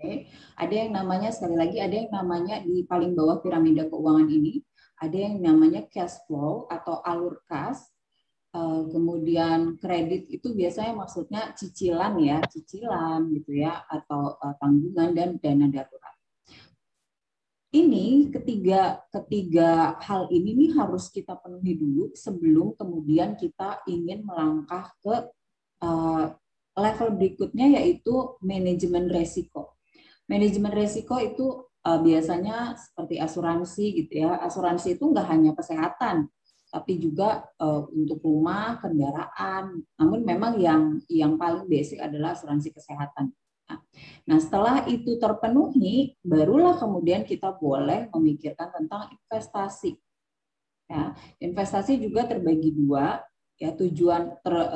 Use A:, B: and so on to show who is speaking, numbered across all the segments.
A: Oke. Ada yang namanya, sekali lagi, ada yang namanya di paling bawah piramida keuangan ini, ada yang namanya cash flow atau alur kas. Kemudian kredit itu biasanya maksudnya cicilan ya, cicilan gitu ya, atau tanggungan dan dana darurat. Ini ketiga hal ini nih harus kita penuhi dulu sebelum kemudian kita ingin melangkah ke level berikutnya, yaitu manajemen resiko. Manajemen resiko itu biasanya seperti asuransi gitu ya. Asuransi itu nggak hanya kesehatan, tapi juga untuk rumah, kendaraan. Namun memang yang paling basic adalah asuransi kesehatan. Nah, setelah itu terpenuhi, barulah kemudian kita boleh memikirkan tentang investasi. Ya, investasi juga terbagi dua, ya,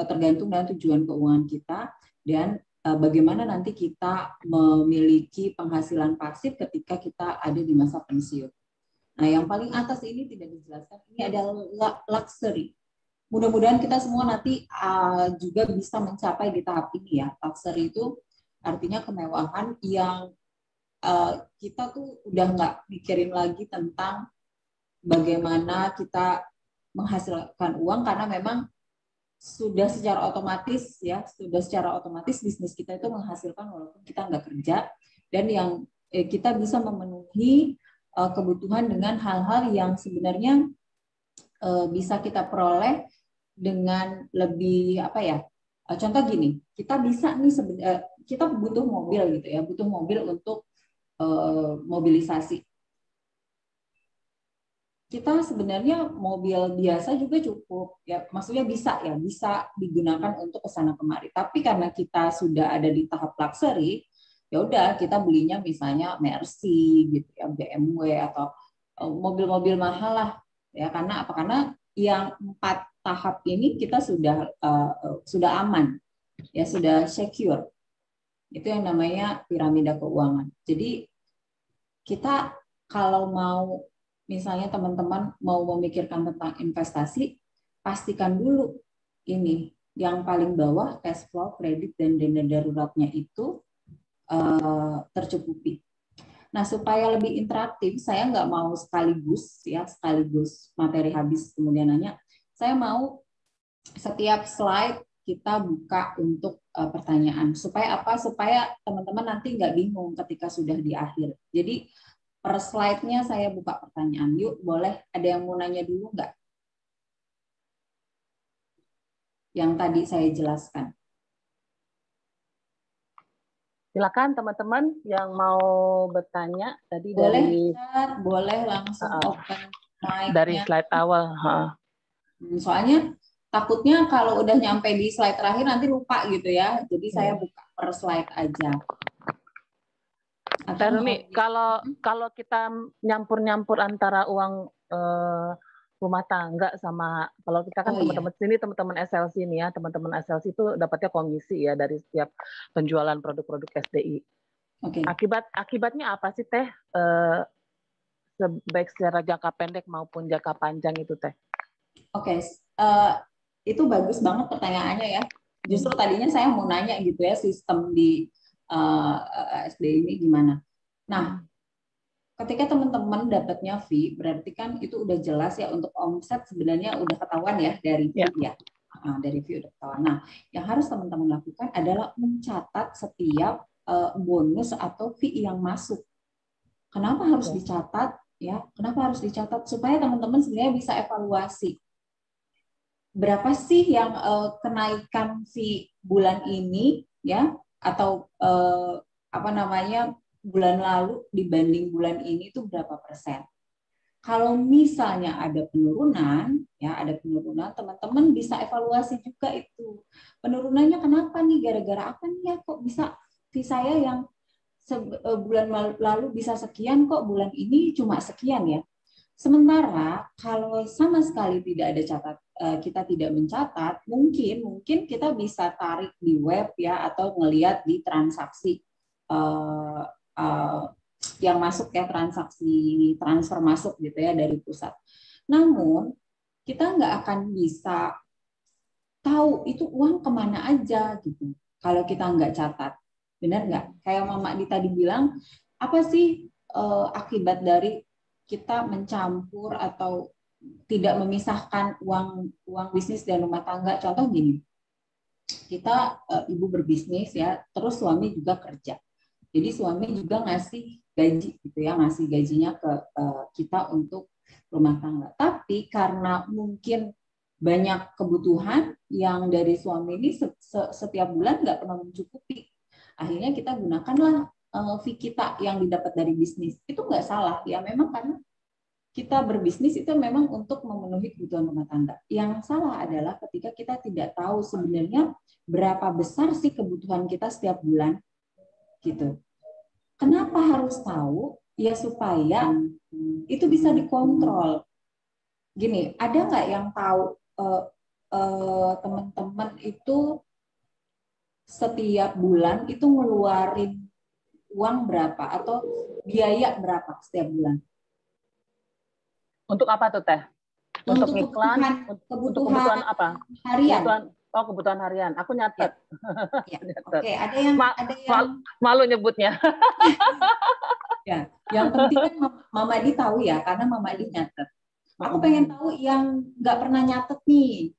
A: tergantung dengan tujuan keuangan kita dan bagaimana nanti kita memiliki penghasilan pasif ketika kita ada di masa pensiun. Nah, yang paling atas ini tidak dijelaskan, ini adalah luxury. Mudah-mudahan kita semua nanti juga bisa mencapai di tahap ini ya. Luxury itu artinya kemewahan yang kita tuh udah nggak mikirin lagi tentang bagaimana kita menghasilkan uang, karena memang sudah secara otomatis bisnis kita itu menghasilkan walaupun kita nggak kerja, dan yang kita bisa memenuhi kebutuhan dengan hal-hal yang sebenarnya bisa kita peroleh dengan lebih apa ya. Contoh gini, kita bisa nih kita butuh mobil gitu ya, butuh mobil untuk mobilisasi. Kita sebenarnya mobil biasa juga cukup ya, maksudnya bisa digunakan untuk kesana kemari. Tapi karena kita sudah ada di tahap luxury, ya udah kita belinya misalnya Mercy gitu ya, BMW atau mobil-mobil mahal lah ya. Karena apa? Karena yang 4 tahap ini kita sudah aman ya, sudah secure. Itu yang namanya piramida keuangan. Jadi kita kalau mau, misalnya teman-teman mau memikirkan tentang investasi, pastikan dulu ini yang paling bawah, cash flow, kredit, dan dana daruratnya itu tercukupi. Nah, supaya lebih interaktif, saya nggak mau sekaligus materi habis kemudian nanya. Saya mau setiap slide kita buka untuk pertanyaan. Supaya apa? Supaya teman-teman nanti nggak bingung ketika sudah di akhir. Jadi per slide-nya saya buka pertanyaan. Yuk, boleh ada yang mau nanya dulu nggak? Yang tadi saya jelaskan.
B: Silakan teman-teman yang mau bertanya tadi
A: boleh chat, boleh langsung open mic-nya.
B: Dari slide awal.
A: Soalnya takutnya kalau udah nyampe di slide terakhir nanti lupa gitu ya. Jadi saya buka per slide aja.
B: Teh Rumi, kalau kita nyampur antara uang rumah tangga sama, kalau kita kan teman-teman sini, teman-teman SLC nih ya, teman-teman SLC itu dapatnya komisi ya dari setiap penjualan produk-produk SDI. Akibatnya apa sih Teh? Baik secara jangka pendek maupun jangka panjang itu Teh?
A: Itu bagus banget pertanyaannya ya. Justru tadinya saya mau nanya gitu ya, sistem di SDI ini gimana. Nah, ketika teman-teman dapatnya fee, berarti kan itu udah jelas ya, untuk omset sebenarnya udah ketahuan ya dari fee ya. Dari fee udah ketahuan. Nah, yang harus teman-teman lakukan adalah mencatat setiap bonus atau fee yang masuk. Kenapa harus dicatat ya? Kenapa harus dicatat? Supaya teman-teman sebenarnya bisa evaluasi. Berapa sih yang kenaikan fee bulan ini ya, atau bulan lalu dibanding bulan ini itu berapa persen? Kalau misalnya ada penurunan, teman-teman bisa evaluasi juga itu. Penurunannya kenapa nih? Gara-gara apa nih ya? Kok bisa fee saya yang bulan lalu bisa sekian, kok bulan ini cuma sekian ya? Sementara kalau sama sekali tidak ada kita tidak mencatat, mungkin kita bisa tarik di web ya, atau ngelihat di transaksi yang masuk ya, transaksi transfer masuk gitu ya dari pusat. Namun kita nggak akan bisa tahu itu uang kemana aja gitu kalau kita nggak catat. Benar nggak? Kayak Mama Di tadi bilang, apa sih akibat dari kita mencampur atau tidak memisahkan uang bisnis dan rumah tangga? Contoh gini, kita ibu berbisnis ya, terus suami juga kerja. Jadi suami juga ngasih gaji gitu ya, ngasih gajinya ke kita untuk rumah tangga. Tapi karena mungkin banyak kebutuhan yang dari suami ini setiap bulan nggak pernah mencukupi, akhirnya kita gunakanlah fee kita yang didapat dari bisnis. Itu nggak salah ya, memang karena kita berbisnis itu memang untuk memenuhi kebutuhan rumah tangga. Yang salah adalah ketika kita tidak tahu sebenarnya berapa besar sih kebutuhan kita setiap bulan gitu. Kenapa harus tahu? Ya supaya itu bisa dikontrol. Gini, ada nggak yang tahu teman-teman itu setiap bulan itu ngeluarin uang berapa atau biaya berapa setiap bulan?
B: Untuk apa tuh Teh? Untuk iklan? Untuk kebutuhan apa?
A: Harian.
B: Kebutuhan harian. Aku nyatet.
A: Ya. Oke, ada yang
B: malu nyebutnya.
A: Ya, yang penting kan Mama Di tahu ya, karena Mama Di nyatet. Aku pengen tahu yang nggak pernah nyatet nih,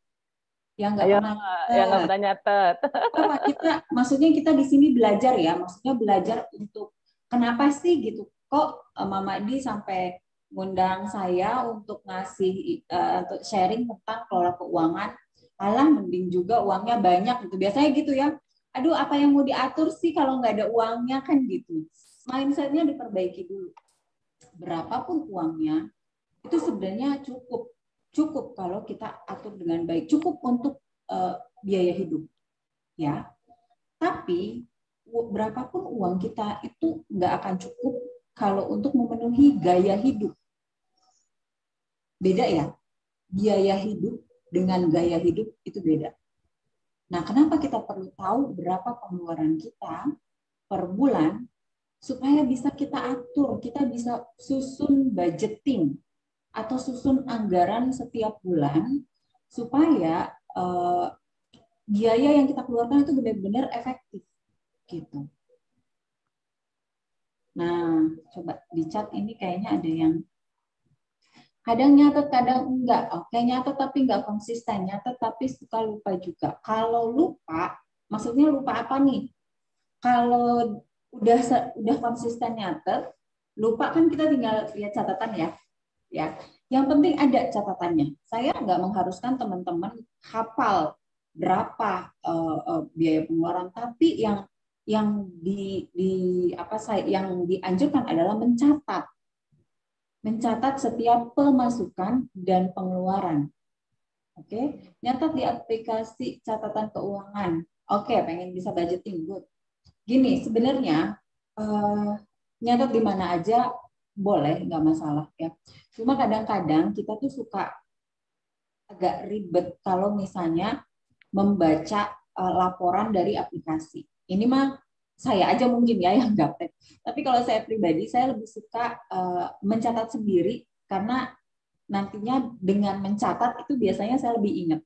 A: yang nggak pernah
B: nyatet.
A: Apa maksudnya kita di sini belajar ya, maksudnya belajar untuk kenapa sih gitu, kok Mama Di sampai ngundang saya untuk ngasih untuk sharing tentang kelola keuangan. Alah, mending juga uangnya banyak gitu. Biasanya gitu ya. Aduh, apa yang mau diatur sih kalau nggak ada uangnya kan gitu. Mindsetnya diperbaiki dulu. Berapapun uangnya, itu sebenarnya cukup kalau kita atur dengan baik. Cukup untuk biaya hidup, ya. Tapi berapapun uang kita itu nggak akan cukup kalau untuk memenuhi gaya hidup. Beda ya, biaya hidup dengan gaya hidup itu beda. Nah, kenapa kita perlu tahu berapa pengeluaran kita per bulan supaya bisa kita atur, kita bisa susun budgeting atau susun anggaran setiap bulan supaya biaya yang kita keluarkan itu benar-benar efektif gitu. Nah, coba di chat ini kayaknya ada yang kadang nyatet, kadang enggak. Oke, nyatet tapi enggak konsisten. Nyatet tapi suka lupa juga. Kalau lupa, maksudnya lupa apa nih? Kalau udah konsisten nyatet, lupa kan kita tinggal lihat catatan ya. Ya, yang penting ada catatannya. Saya nggak mengharuskan teman-teman hafal berapa biaya pengeluaran, tapi yang yang dianjurkan adalah mencatat setiap pemasukan dan pengeluaran. Oke, nyatat di aplikasi catatan keuangan. Oke, pengen bisa budgeting, good. Gini, sebenarnya nyatat di mana aja boleh, nggak masalah ya. Cuma kadang-kadang kita tuh suka agak ribet kalau misalnya membaca laporan dari aplikasi. Ini mah saya aja mungkin ya yang gaptek. Tapi kalau saya pribadi, saya lebih suka mencatat sendiri karena nantinya dengan mencatat itu biasanya saya lebih ingat.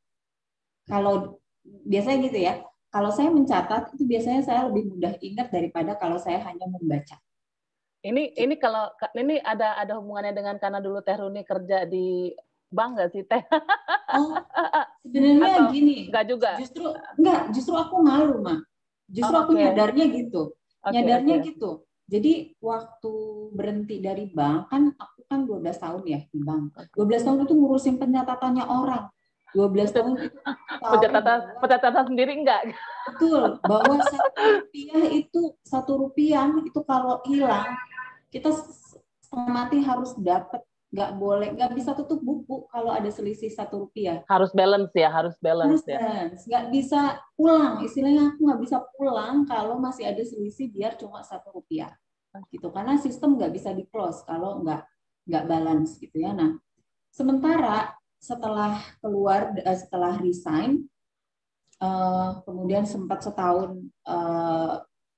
A: Kalau biasanya gitu ya, kalau saya mencatat itu biasanya saya lebih mudah ingat daripada kalau saya hanya membaca.
B: Ini kalau ini ada hubungannya dengan karena dulu Teh Runi kerja di bank nggak sih Teh?
A: Oh, sebenarnya atau gini.
B: Nggak juga.
A: Justru aku malu mah. Justru aku nyadarnya gitu. Gitu. Jadi waktu berhenti dari bank kan aku kan 12 tahun ya di bank. 12 tahun itu ngurusin pencatatannya orang. 12 tahun itu
B: pencatatan sendiri enggak?
A: Betul, bahwa satu rupiah itu kalau hilang kita setengah mati harus dapat, nggak boleh, nggak bisa tutup buku kalau ada selisih 1 rupiah.
B: Harus balance ya.
A: Nggak bisa pulang, istilahnya aku nggak bisa pulang kalau masih ada selisih biar cuma 1 rupiah, gitu. Karena sistem nggak bisa di close kalau nggak balance gitu ya. Nah, sementara setelah resign, kemudian sempat setahun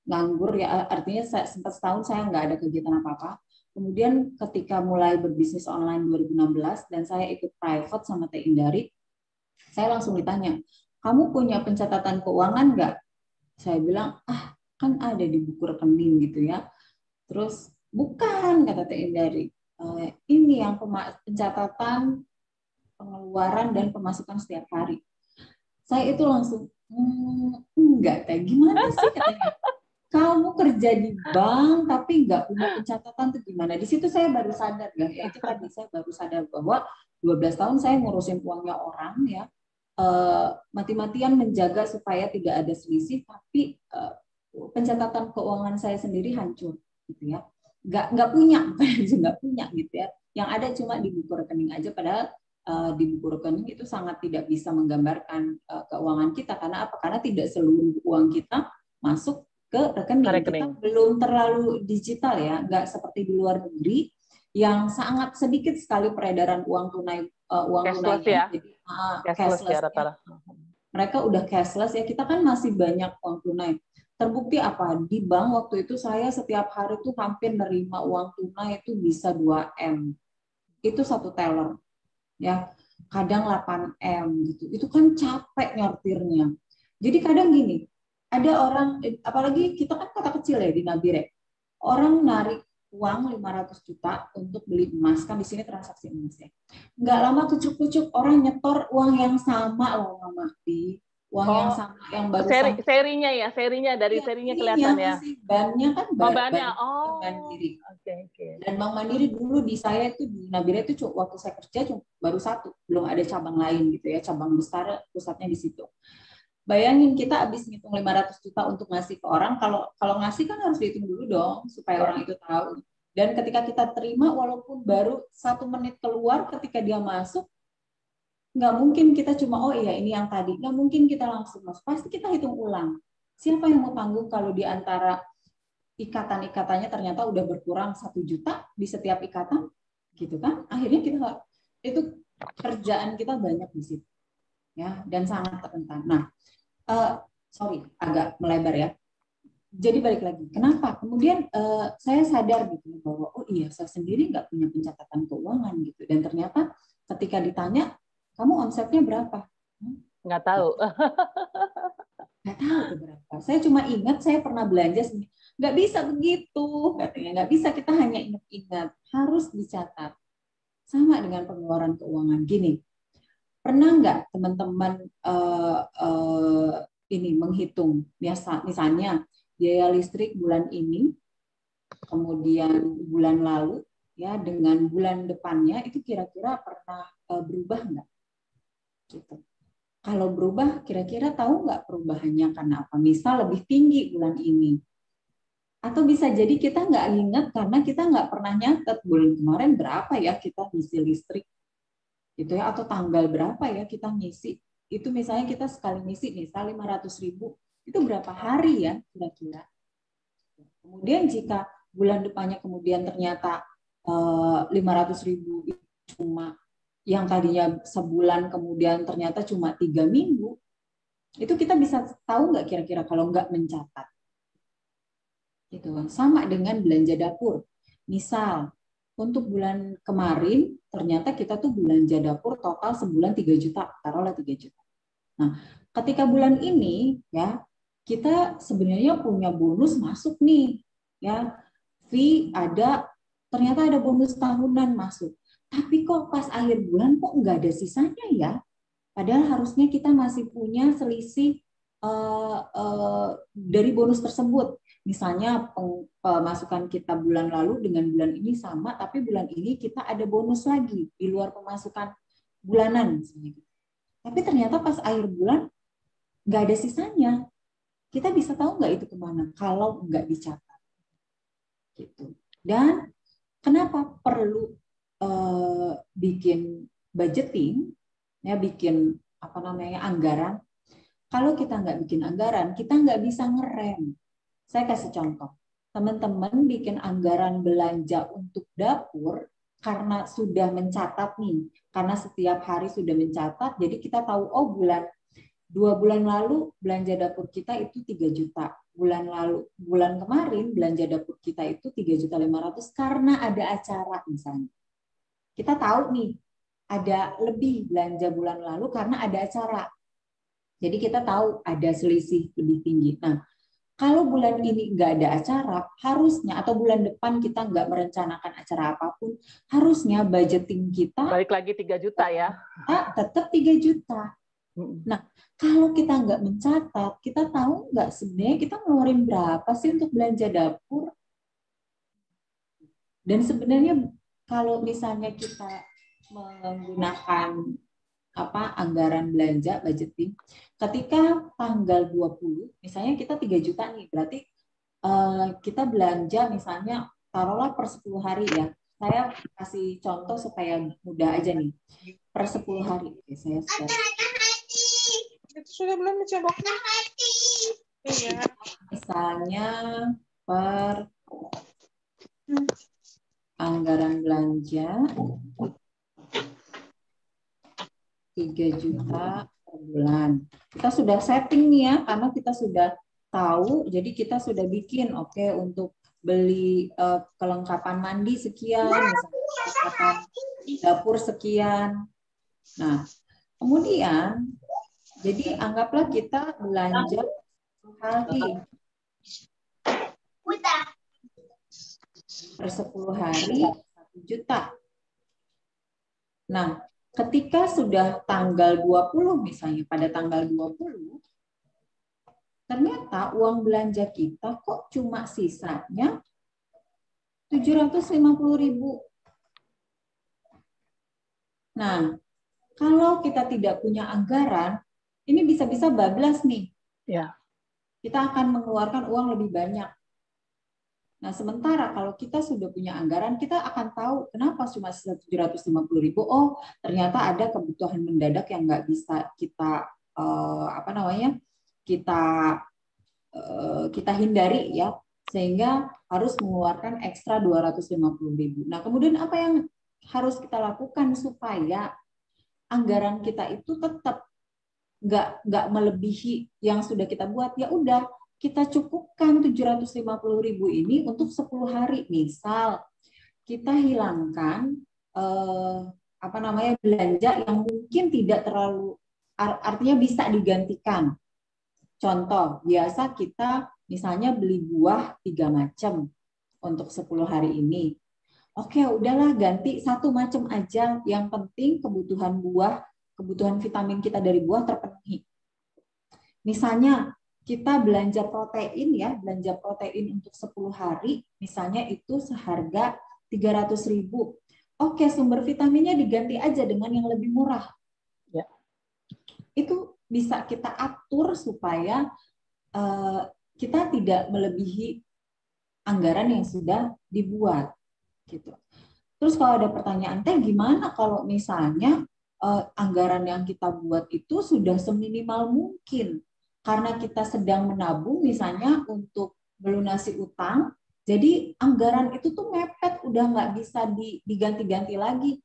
A: nganggur ya, artinya sempat setahun saya nggak ada kegiatan apa-apa. Kemudian ketika mulai berbisnis online 2016 dan saya ikut private sama Teh Indari, saya langsung ditanya, kamu punya pencatatan keuangan nggak? Saya bilang, kan ada di buku rekening gitu ya. Terus bukan, kata Teh Indari, ini yang pencatatan pengeluaran dan pemasukan setiap hari. Saya itu langsung, enggak Teh, gimana sih katanya? Kamu kerja di bank tapi nggak punya pencatatan tuh gimana? Di situ saya baru sadar, ya itu tadi saya baru sadar bahwa 12 tahun saya ngurusin uangnya orang ya, mati-matian menjaga supaya tidak ada selisih, tapi pencatatan keuangan saya sendiri hancur gitu ya. Nggak punya, bukan nggak punya gitu ya. Yang ada cuma di buku rekening aja, padahal di buku rekening itu sangat tidak bisa menggambarkan keuangan kita. Karena apa? Karena tidak seluruh uang kita masuk ke rekening. Kita belum terlalu digital ya, nggak seperti di luar negeri yang sangat sedikit sekali peredaran uang tunai, uang
B: cashless
A: tunainya.
B: Ya?
A: Jadi
B: cashless ya rata-rata.
A: Mereka udah cashless ya, kita kan masih banyak uang tunai. Terbukti apa? Di bank waktu itu saya setiap hari tuh hampir nerima uang tunai itu bisa 2M. Itu satu teller. Ya, kadang 8M gitu. Itu kan capek nyortirnya. Jadi kadang gini, ada orang, apalagi kita kan kota kecil ya di Nabire, orang narik uang 500 juta untuk beli emas, kan di sini transaksi emas ya. Nggak lama kucuk-kucuk orang nyetor uang yang sama loh Mama, di uang yang sama yang baru
B: serinya ya, serinya dari ya, serinya kelihatan ya.
A: Bannya kan
B: bannya.
A: Mandiri.
B: Okay.
A: Dan Bank Mandiri dulu di saya itu di Nabire itu waktu saya kerja baru satu, belum ada cabang lain gitu ya, cabang besar pusatnya di situ. Bayangin kita habis ngitung 500 juta untuk ngasih ke orang, kalau ngasih kan harus dihitung dulu dong supaya orang itu tahu. Dan ketika kita terima, walaupun baru 1 menit keluar, ketika dia masuk, nggak mungkin kita cuma, oh iya ini yang tadi, nggak mungkin kita langsung masuk, pasti kita hitung ulang. Siapa yang mau tanggung kalau di antara ikatan-ikatannya ternyata udah berkurang 1 juta di setiap ikatan, gitu kan? Akhirnya kita itu kerjaan kita banyak di situ, ya, dan sangat rentan. Nah, sorry, agak melebar ya. Jadi balik lagi, kenapa? Kemudian saya sadar gitu bahwa oh iya saya sendiri nggak punya pencatatan keuangan gitu, dan ternyata ketika ditanya kamu omsetnya berapa?
B: Nggak tahu.
A: Nggak tahu tuh berapa. Saya cuma ingat saya pernah belanja sendiri. Nggak bisa begitu katanya, nggak bisa, kita hanya ingat-ingat, harus dicatat. Sama dengan pengeluaran keuangan. Gini, pernah nggak teman-teman ini menghitung misalnya biaya listrik bulan ini, kemudian bulan lalu, ya dengan bulan depannya itu kira-kira pernah berubah nggak? Gitu. Kalau berubah, kira-kira tahu nggak perubahannya karena apa? Misal lebih tinggi bulan ini. Atau bisa jadi kita nggak ingat karena kita nggak pernah nyatet bulan kemarin berapa ya kita ngisi listrik. Gitu ya, atau tanggal berapa ya kita ngisi. Itu misalnya kita sekali ngisi misal 500.000, itu berapa hari ya kira-kira. Kemudian jika bulan depannya kemudian ternyata 500.000 cuma yang tadinya sebulan kemudian ternyata cuma 3 minggu, itu kita bisa tahu nggak kira-kira kalau nggak mencatat. Gitu. Sama dengan belanja dapur. Misal untuk bulan kemarin ternyata kita tuh belanja dapur total sebulan 3 juta, taruhlah 3 juta. Nah, ketika bulan ini ya kita sebenarnya punya bonus masuk nih, ya. Fee ada, ternyata ada bonus tahunan masuk. Tapi kok pas akhir bulan kok nggak ada sisanya ya? Padahal harusnya kita masih punya selisih dari bonus tersebut. Misalnya pemasukan kita bulan lalu dengan bulan ini sama, tapi bulan ini kita ada bonus lagi di luar pemasukan bulanan. Tapi ternyata pas akhir bulan nggak ada sisanya. Kita bisa tahu nggak itu kemana kalau nggak dicatat. Gitu. Dan kenapa perlu bikin budgeting, ya bikin apa namanya anggaran? Kalau kita nggak bikin anggaran, kita nggak bisa ngerem. Saya kasih contoh, teman-teman bikin anggaran belanja untuk dapur karena sudah mencatat nih, karena setiap hari sudah mencatat, jadi kita tahu oh 2 bulan lalu belanja dapur kita itu 3 juta. Bulan kemarin belanja dapur kita itu 3.500.000 karena ada acara misalnya. Kita tahu nih ada lebih belanja bulan lalu karena ada acara. Jadi kita tahu ada selisih lebih tinggi. Nah, Kalau bulan ini nggak ada acara, harusnya atau bulan depan kita nggak merencanakan acara apapun, harusnya budgeting kita
B: balik lagi 3 juta ya.
A: Tetap 3 juta. Nah, kalau kita nggak mencatat, kita tahu nggak sebenarnya kita ngeluarin berapa sih untuk belanja dapur? Dan sebenarnya kalau misalnya kita menggunakan anggaran belanja budgeting, ketika tanggal 20, misalnya kita 3 juta nih, berarti kita belanja misalnya taruhlah per 10 hari ya. Saya kasih contoh supaya mudah aja nih. Per 10 hari. Oke, saya
C: itu sudah belum dicoboknya? Iya.
A: Misalnya per anggaran belanja 3 juta per bulan. Kita sudah setting nih ya, karena kita sudah tahu, jadi kita sudah bikin, oke, untuk beli kelengkapan mandi sekian, misalnya kelengkapan dapur sekian. Nah, kemudian, jadi anggaplah kita belanja hari. Per 10 hari, 1 juta. Nah, ketika sudah tanggal 20 misalnya, pada tanggal 20, ternyata uang belanja kita kok cuma sisanya 750.000. Nah, kalau kita tidak punya anggaran, ini bisa-bisa bablas nih.
B: Ya.
A: Kita akan mengeluarkan uang lebih banyak. Nah, sementara kalau kita sudah punya anggaran, kita akan tahu kenapa cuma 750.000. Oh, ternyata ada kebutuhan mendadak yang nggak bisa kita kita hindari ya, sehingga harus mengeluarkan ekstra 250.000. Nah, kemudian apa yang harus kita lakukan supaya anggaran kita itu tetap nggak melebihi yang sudah kita buat? Ya udah, kita cukupkan 750.000 ini untuk 10 hari. Misal kita hilangkan belanja yang mungkin tidak terlalu, artinya bisa digantikan. Contoh, biasa kita misalnya beli buah 3 macam untuk 10 hari ini. Oke, udahlah ganti 1 macam aja. Yang penting kebutuhan buah, kebutuhan vitamin kita dari buah terpenuhi. Misalnya kita belanja protein ya, belanja protein untuk 10 hari, misalnya itu seharga 300.000. Oke, sumber vitaminnya diganti aja dengan yang lebih murah.
B: Ya.
A: Itu bisa kita atur supaya kita tidak melebihi anggaran yang sudah dibuat. Gitu. Terus kalau ada pertanyaan, Teh, gimana kalau misalnya anggaran yang kita buat itu sudah seminimal mungkin? Karena kita sedang menabung misalnya untuk melunasi utang, jadi anggaran itu tuh mepet, udah nggak bisa diganti-ganti lagi.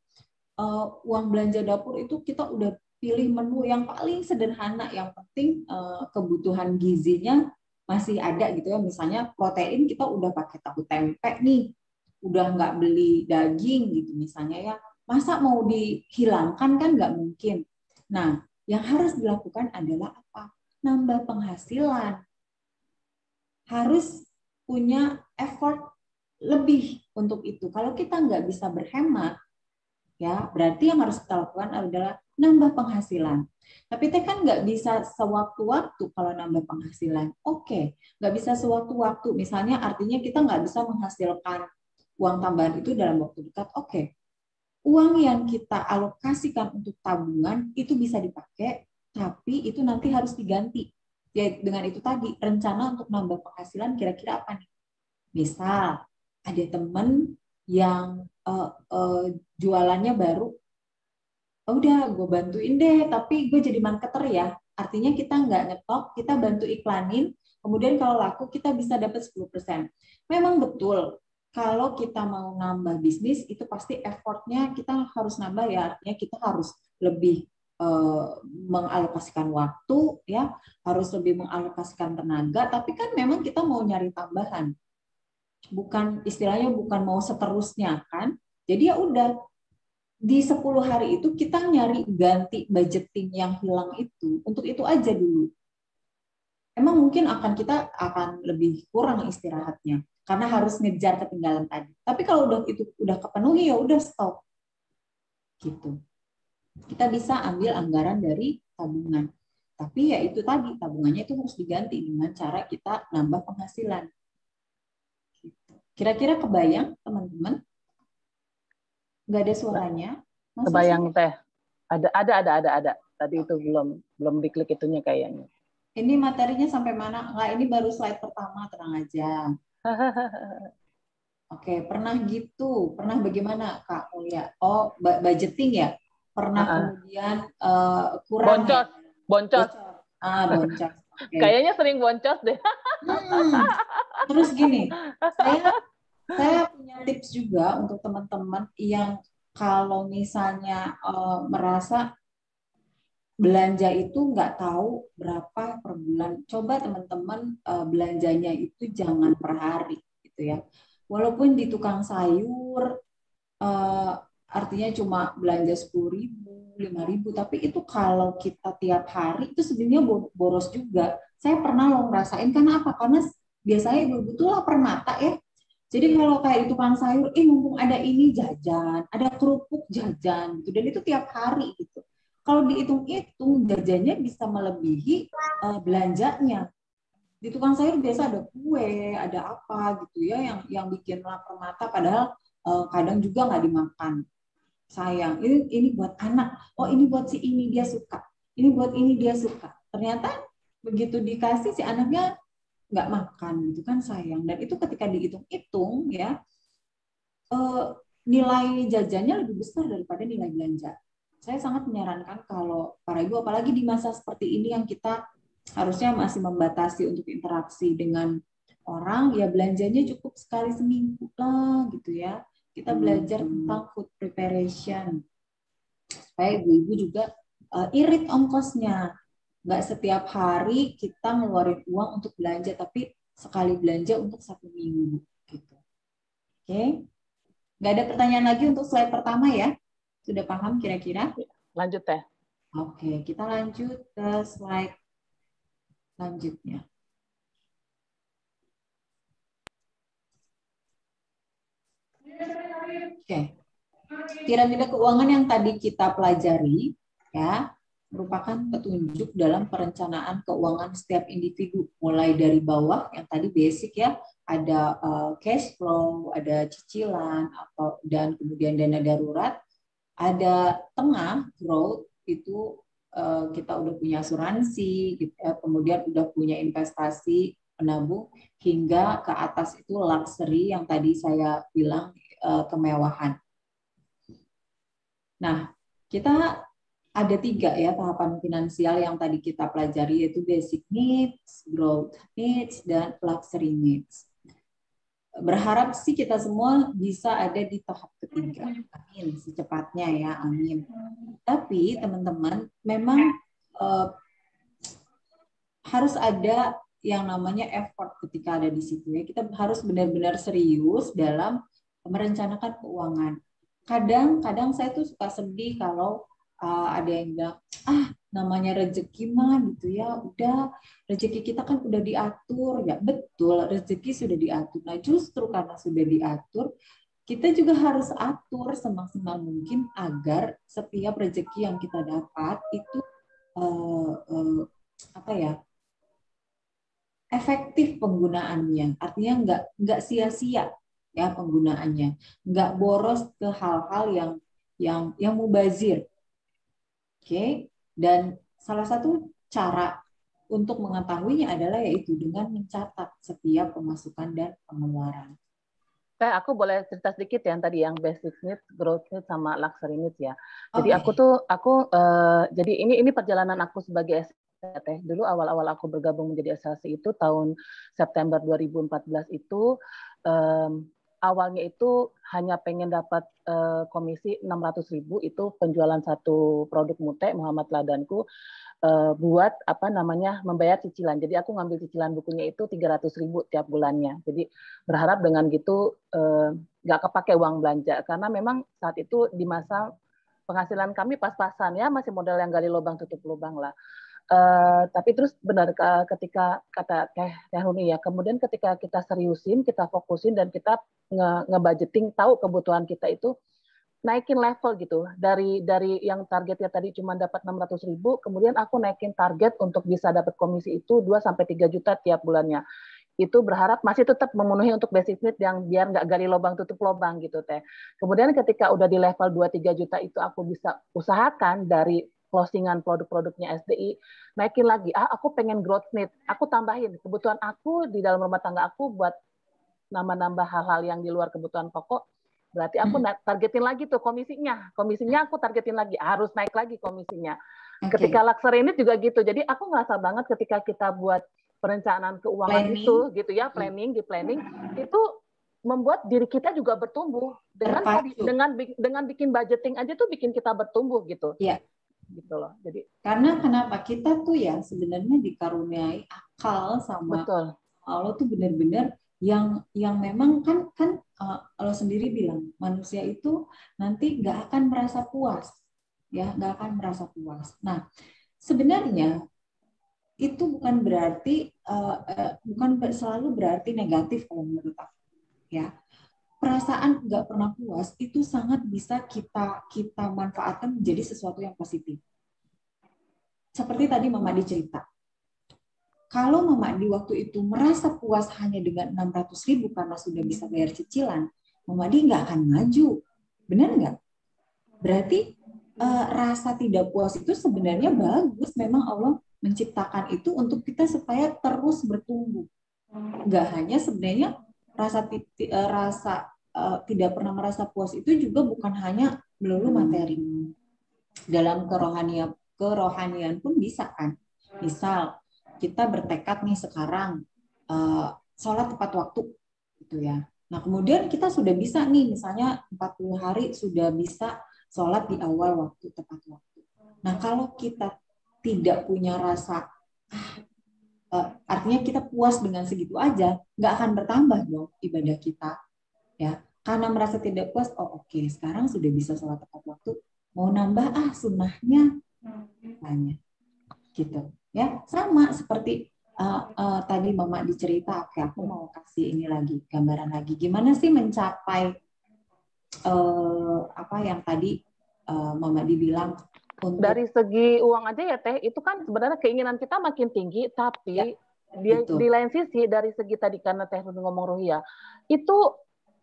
A: Uang belanja dapur itu kita udah pilih menu yang paling sederhana, yang penting kebutuhan gizinya masih ada gitu ya. Misalnya protein kita udah pakai tahu tempe nih, udah nggak beli daging gitu misalnya ya. Masa mau dihilangkan kan nggak mungkin. Nah, yang harus dilakukan adalah apa? Nambah penghasilan. Harus punya effort lebih untuk itu. Kalau kita nggak bisa berhemat, ya berarti yang harus kita lakukan adalah nambah penghasilan. Tapi Teh kan nggak bisa sewaktu-waktu kalau nambah penghasilan. Oke, nggak bisa sewaktu-waktu. Misalnya artinya kita nggak bisa menghasilkan uang tambahan itu dalam waktu dekat. Oke, uang yang kita alokasikan untuk tabungan itu bisa dipakai, tapi itu nanti harus diganti. Ya, dengan itu tadi, rencana untuk nambah penghasilan kira-kira apa nih? Misal, ada temen yang jualannya baru, udah gue bantuin deh, tapi gue jadi marketer ya. Artinya kita nggak nyetok, kita bantu iklanin, kemudian kalau laku kita bisa dapat 10%. Memang betul, kalau kita mau nambah bisnis, itu pasti effortnya kita harus nambah ya, artinya kita harus lebih mengalokasikan waktu, ya, harus lebih mengalokasikan tenaga, tapi kan memang kita mau nyari tambahan. Bukan istilahnya bukan mau seterusnya kan. Jadi ya udah, di 10 hari itu kita nyari ganti budgeting yang hilang itu, untuk itu aja dulu. emang mungkin kita akan lebih kurang istirahatnya karena harus ngejar ketinggalan tadi. Tapi kalau udah kepenuhi ya udah stop gitu. Kita bisa ambil anggaran dari tabungan. Tapi ya itu tadi, tabungannya itu harus diganti dengan cara kita nambah penghasilan. Kira-kira kebayang, teman-teman? Nggak ada suaranya? Masa
B: kebayang Teh. Ada. Tadi itu belum diklik itunya kayaknya.
A: Ini materinya sampai mana? Nggak, ini baru slide pertama, tenang aja. Oke, pernah gitu. Pernah bagaimana, Kak Mulia? Oh, budgeting ya? Pernah kemudian kurang
B: boncos.
A: ya?
B: Boncos.
A: Boncos. Okay.
B: Kayaknya sering boncos deh.
A: Terus gini, saya punya tips juga untuk teman-teman yang kalau misalnya merasa belanja itu nggak tahu berapa per bulan, coba teman-teman belanjanya itu jangan per hari gitu ya. Walaupun di tukang sayur artinya cuma belanja 10.000, 5.000, tapi itu kalau kita tiap hari itu sebenarnya boros juga. Saya pernah loh ngerasain, karena apa? Karena biasanya ibu-ibu tuh lapar mata ya. Jadi kalau kayak di tukang sayur, mumpung ada ini jajan, ada kerupuk jajan gitu, dan itu tiap hari gitu. Kalau dihitung-hitung jajannya bisa melebihi belanjanya. Di tukang sayur biasa ada kue, ada apa gitu ya yang bikin lapar mata, padahal kadang juga nggak dimakan. Sayang, ini buat anak, oh ini buat si ini dia suka, ini buat ini dia suka. Ternyata begitu dikasih si anaknya nggak makan gitu kan, sayang. Dan itu ketika dihitung-hitung ya nilai jajannya lebih besar daripada nilai belanja. Saya sangat menyarankan kalau para ibu, apalagi di masa seperti ini yang kita harusnya masih membatasi untuk interaksi dengan orang, ya belanjanya cukup sekali seminggu lah gitu ya. Kita belajar tentang food preparation supaya ibu-ibu juga irit ongkosnya. Nggak setiap hari kita ngeluarin uang untuk belanja, tapi sekali belanja untuk 1 minggu gitu. Oke, nggak ada pertanyaan lagi untuk slide pertama ya? Sudah paham kira-kira?
B: Lanjut Teh.
A: Oke, kita lanjut ke slide selanjutnya. Oke, piramida keuangan yang tadi kita pelajari ya merupakan petunjuk dalam perencanaan keuangan setiap individu, mulai dari bawah yang tadi basic ya, ada cash flow, ada cicilan dan kemudian dana darurat, ada tengah growth itu kita udah punya asuransi gitu ya, kemudian udah punya investasi penabung, hingga ke atas itu luxury yang tadi saya bilang kemewahan. Nah, kita ada 3 ya tahapan finansial yang tadi kita pelajari, yaitu basic needs, growth needs, dan luxury needs. Berharap sih kita semua bisa ada di tahap ketiga. Amin, secepatnya ya, amin. Tapi teman-teman, memang harus ada yang namanya effort ketika ada di situ ya. Kita harus benar-benar serius dalam merencanakan keuangan. Kadang saya tuh suka sedih kalau ada yang bilang, namanya rezeki mah gitu ya, udah rezeki kita kan udah diatur. Ya betul, rezeki sudah diatur. Nah justru karena sudah diatur, kita juga harus atur semaksimal mungkin agar setiap rezeki yang kita dapat itu efektif penggunaannya. Artinya nggak sia-sia ya penggunaannya, nggak boros ke hal-hal yang mubazir. Oke, dan salah satu cara untuk mengetahuinya adalah yaitu dengan mencatat setiap pemasukan dan pengeluaran.
B: Aku boleh cerita sedikit ya, yang tadi yang basic needs, growth needs, sama luxury needs ya. Jadi jadi ini perjalanan aku sebagai Teh. Dulu awal-awal aku bergabung menjadi SLC itu tahun September 2014 itu awalnya itu hanya pengen dapat komisi 600.000 itu penjualan satu produk Mute Muhammad Ladanku buat membayar cicilan. Jadi aku ngambil cicilan bukunya itu 300.000 tiap bulannya. Jadi berharap dengan gitu nggak kepake uang belanja, karena memang saat itu di masa penghasilan kami pas-pasan ya, masih modal yang gali lubang tutup lubang lah. Tapi terus benar ketika kata Teh Huni ya, kemudian ketika kita seriusin, kita fokusin dan kita nge-budgeting, tahu kebutuhan kita itu, naikin level gitu. Dari yang targetnya tadi cuma dapat 600.000, kemudian aku naikin target untuk bisa dapat komisi itu 2-3 juta tiap bulannya. Itu berharap masih tetap memenuhi untuk basic need yang biar nggak gali lubang tutup lubang gitu Teh. Kemudian ketika udah di level 2-3 juta itu aku bisa usahakan dari closingan produk-produknya SDI, naikin lagi, aku pengen growth need, aku tambahin kebutuhan aku di dalam rumah tangga aku buat nambah-nambah hal-hal yang di luar kebutuhan pokok, berarti aku targetin lagi tuh komisinya aku targetin lagi, harus naik lagi komisinya. Ketika luxury ini juga gitu, jadi aku ngerasa banget ketika kita buat perencanaan keuangan planning. Itu gitu ya, planning itu membuat diri kita juga bertumbuh dengan bikin budgeting aja tuh bikin kita bertumbuh gitu.
A: Iya.
B: Gitu loh. Jadi
A: karena kenapa kita tuh ya sebenarnya dikaruniai akal sama
B: betul.
A: Allah tuh benar-benar yang memang kan Allah sendiri bilang manusia itu nanti nggak akan merasa puas, ya nggak akan merasa puas. Nah sebenarnya itu bukan berarti bukan selalu berarti negatif kalau menurut aku, ya. Perasaan nggak pernah puas itu sangat bisa kita manfaatkan menjadi sesuatu yang positif. Seperti tadi Mama dicerita, kalau Mama di waktu itu merasa puas hanya dengan 600.000 karena sudah bisa bayar cicilan, Mama di nggak akan maju, benar nggak? Berarti rasa tidak puas itu sebenarnya bagus, memang Allah menciptakan itu untuk kita supaya terus bertumbuh. Nggak hanya sebenarnya rasa tidak pernah merasa puas itu juga bukan hanya melulu materi. Dalam kerohanian pun bisa kan. Misal kita bertekad nih sekarang sholat tepat waktu gitu ya. Nah kemudian kita sudah bisa nih misalnya 40 hari sudah bisa sholat di awal waktu tepat waktu. Nah kalau kita tidak punya rasa artinya kita puas dengan segitu aja, nggak akan bertambah dong ibadah kita, ya. Karena merasa tidak puas, oke, sekarang sudah bisa sholat tepat waktu, mau nambah sunnahnya, tanya, gitu, ya. Sama seperti tadi Mama dicerita, oke, aku mau kasih ini lagi, gambaran lagi, gimana sih mencapai apa yang tadi Mama dibilang. Untuk...
B: Dari segi uang aja ya Teh, itu kan sebenarnya keinginan kita makin tinggi, tapi ya, di lain sisi dari segi tadi karena Teh ngomong Ruhia, itu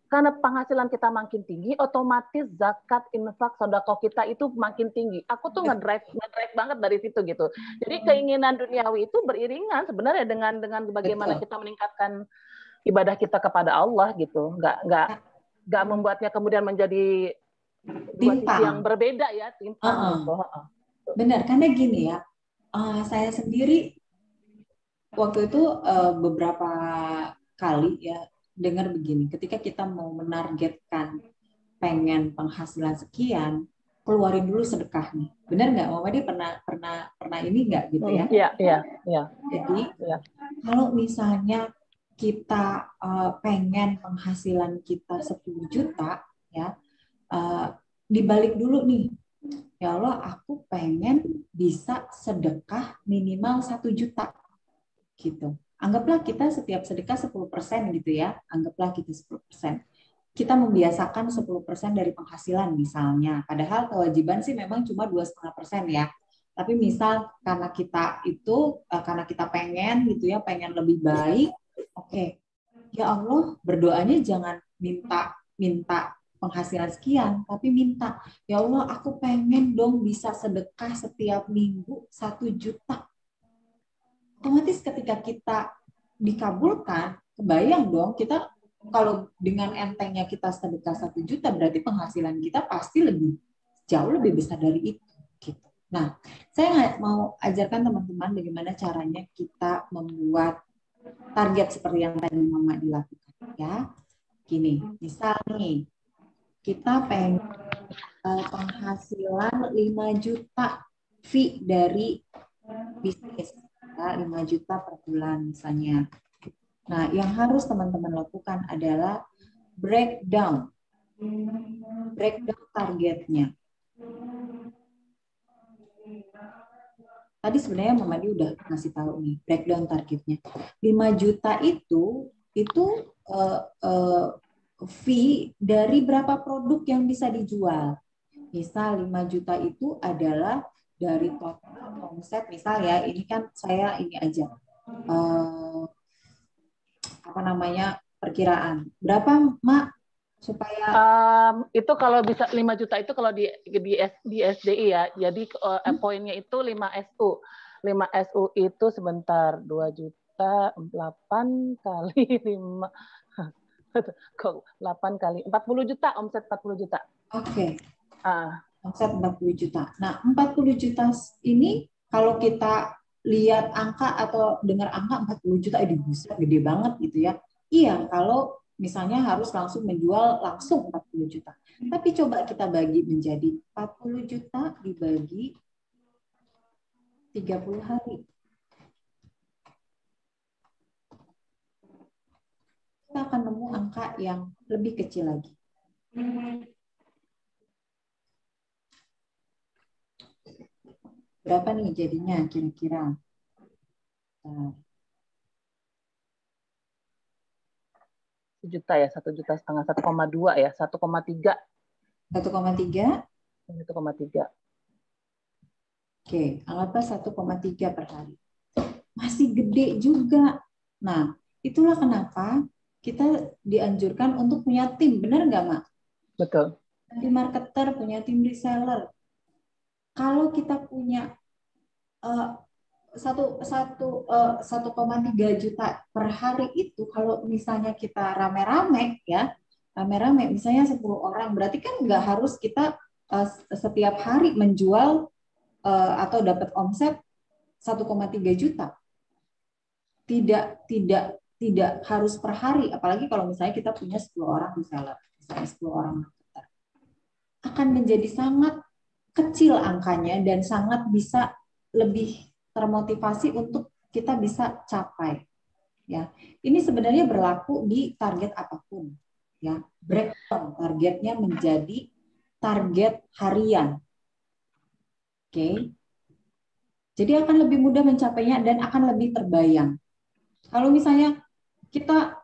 B: karena penghasilan kita makin tinggi, otomatis zakat, infak, sedekah kita itu makin tinggi. Aku tuh ngedrive banget dari situ gitu. Jadi keinginan duniawi itu beriringan sebenarnya dengan bagaimana kita meningkatkan ibadah kita kepada Allah gitu. Nggak membuatnya kemudian menjadi dua sisi yang berbeda ya, timpang gitu.
A: Benar, karena gini ya, saya sendiri waktu itu beberapa kali ya dengar begini, ketika kita mau menargetkan pengen penghasilan sekian, keluarin dulu sedekah nih, benar nggak? Mama dia pernah ini nggak gitu ya?
B: Iya.
A: Jadi kalau misalnya kita pengen penghasilan kita 10 juta ya. Dibalik dulu nih, ya Allah aku pengen bisa sedekah minimal 1 juta gitu. Anggaplah kita setiap sedekah 10% gitu ya, anggaplah kita 10%. Kita membiasakan 10% dari penghasilan misalnya, padahal kewajiban sih memang cuma 2,5% ya. Tapi misal karena kita pengen gitu ya, pengen lebih baik, oke. Ya Allah, berdoanya jangan minta penghasilan sekian, tapi minta, ya Allah aku pengen dong bisa sedekah setiap minggu 1 juta. Otomatis ketika kita dikabulkan, kebayang dong kita kalau dengan entengnya kita sedekah 1 juta, berarti penghasilan kita pasti jauh lebih besar dari itu. Gitu. Nah, saya mau ajarkan teman-teman bagaimana caranya kita membuat target seperti yang tadi Mama dilakukan. Ya, gini, misal nih, kita pengen penghasilan 5 juta fee dari bisnis, ya, 5 juta per bulan misalnya. Nah, yang harus teman-teman lakukan adalah breakdown targetnya. tadi sebenarnya Mama Di udah ngasih tahu nih breakdown targetnya. 5 juta itu fee dari berapa produk yang bisa dijual. Misal 5 juta itu adalah dari total omset, misal ya, ini kan saya ini aja apa namanya perkiraan. Berapa Mak supaya
B: itu kalau bisa 5 juta itu kalau di SDI ya. Jadi poinnya itu 5 SU. 5 SU itu sebentar 2 juta 8 kali 5 8 kali 40 juta, omset 40 juta.
A: Oke. Omset 40 juta. Nah, 40 juta ini kalau kita lihat angka atau dengar angka 40 juta, buset, gede banget gitu ya. Iya, kalau misalnya harus langsung menjual langsung 40 juta. Tapi coba kita bagi menjadi 40 juta dibagi 30 hari. Kita akan nemu angka yang lebih kecil lagi. Berapa nih jadinya kira-kira?
B: 1 juta ya, 1,5 juta, 1,2 ya, 1,3.
A: 1,3?
B: 1,3.
A: Oke, anggaplah 1,3 per hari. Masih gede juga. Nah, itulah kenapa kita dianjurkan untuk punya tim. Benar nggak, Mak?
B: Betul.
A: Tim marketer, punya tim reseller. Kalau kita punya 1,3 juta per hari itu, kalau misalnya kita rame-rame ya, rame-rame misalnya 10 orang, berarti kan nggak harus kita setiap hari menjual atau dapat omset 1,3 juta. Tidak harus per hari, apalagi kalau misalnya kita punya 10 orang reseller, misalnya 10 orang marketer. Akan menjadi sangat kecil angkanya dan sangat bisa lebih termotivasi untuk kita bisa capai. Ya, ini sebenarnya berlaku di target apapun. Ya, breakdown targetnya menjadi target harian. Oke. Jadi akan lebih mudah mencapainya dan akan lebih terbayang. Kalau misalnya kita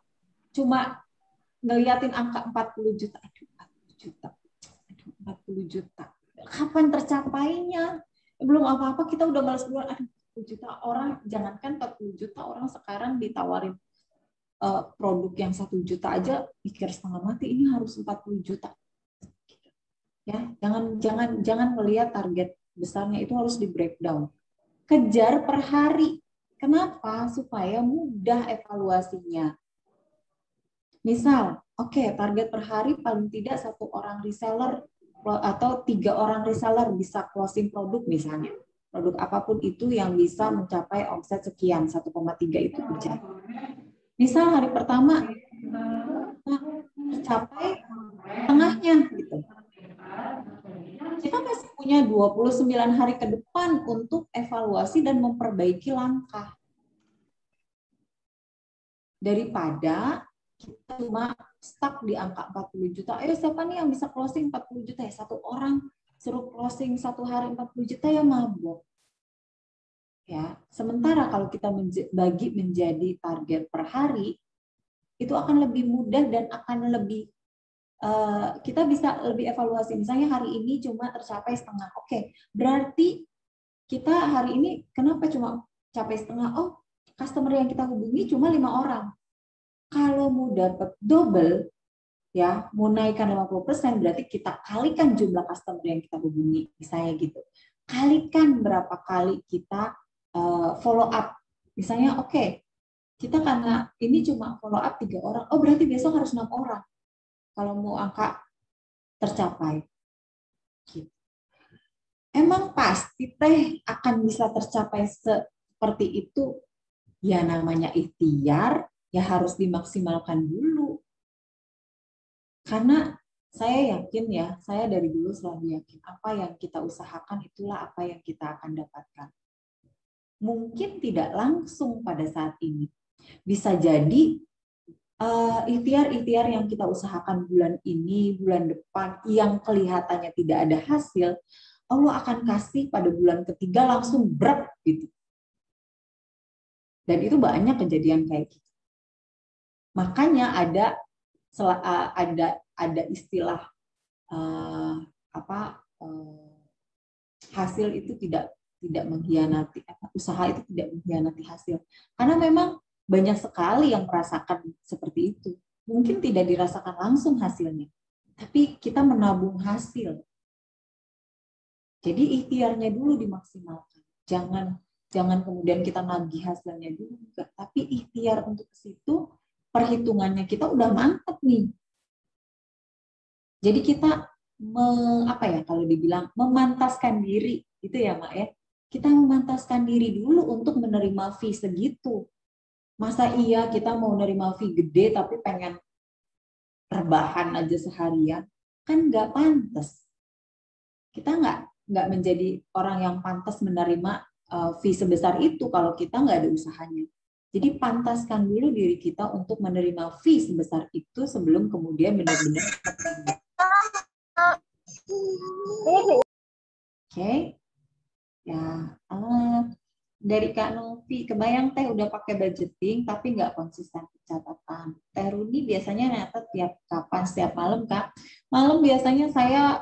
A: cuma ngeliatin angka 40 juta, 40 juta. Kapan tercapainya? Belum apa-apa kita udah malas duluan. 40 juta orang, jangankan 40 juta orang sekarang ditawarin produk yang 1 juta aja pikir setengah mati, ini harus 40 juta. Ya, jangan melihat target besarnya, itu harus di breakdown. Kejar per hari. Kenapa? Supaya mudah evaluasinya. Misal, target per hari paling tidak 1 orang reseller atau 3 orang reseller bisa closing produk misalnya. Produk apapun itu yang bisa mencapai omset sekian, 1,3 itu kejar. Misal hari pertama tercapai tengahnya gitu. Kita masih punya 29 hari ke depan untuk evaluasi dan memperbaiki langkah. Daripada kita cuma stuck di angka 40 juta. Ayo siapa nih yang bisa closing 40 juta ya? 1 orang suruh closing 1 hari 40 juta ya mabok. Ya, sementara kalau kita bagi menjadi target per hari, itu akan lebih mudah dan akan lebih kita bisa lebih evaluasi. Misalnya hari ini cuma tercapai setengah. Oke, berarti kita hari ini kenapa cuma capai setengah? Oh, customer yang kita hubungi cuma 5 orang. Kalau mau dapat double, ya, mau naikkan 50%, berarti kita kalikan jumlah customer yang kita hubungi, misalnya gitu. Kalikan berapa kali kita follow up. Misalnya, kita karena ini cuma follow up 3 orang, oh berarti besok harus 6 orang. Kalau mau angka tercapai. Gitu. Emang pasti teh akan bisa tercapai seperti itu? Ya namanya ikhtiar, ya harus dimaksimalkan dulu. Karena saya yakin ya, saya dari dulu selalu yakin apa yang kita usahakan itulah apa yang kita akan dapatkan. Mungkin tidak langsung pada saat ini. Bisa jadi ikhtiar-ikhtiar yang kita usahakan bulan ini, bulan depan, yang kelihatannya tidak ada hasil, Allah akan kasih pada bulan ketiga langsung berat gitu. Dan itu banyak kejadian kayak gitu. Makanya ada istilah hasil itu tidak mengkhianati, usaha itu tidak mengkhianati hasil. Karena memang banyak sekali yang merasakan seperti itu. Mungkin tidak dirasakan langsung hasilnya, tapi kita menabung hasil. Jadi ikhtiarnya dulu dimaksimalkan. Jangan kemudian kita nagih hasilnya dulu, tapi ikhtiar untuk ke situ, perhitungannya kita udah mantap nih. Jadi kita kalau dibilang memantaskan diri, itu ya Mak ya. Kita memantaskan diri dulu untuk menerima fee segitu. Masa iya kita mau nerima fee gede tapi pengen rebahan aja seharian? Kan nggak pantas. Kita nggak menjadi orang yang pantas menerima fee sebesar itu kalau kita nggak ada usahanya. Jadi pantaskan dulu diri kita untuk menerima fee sebesar itu sebelum kemudian benar-benar Oke. Ya, dari Kak Novi, kebayang Teh udah pakai budgeting tapi nggak konsisten catatan. Teh Runi biasanya nyatet tiap kapan, setiap malam Kak. Malam biasanya saya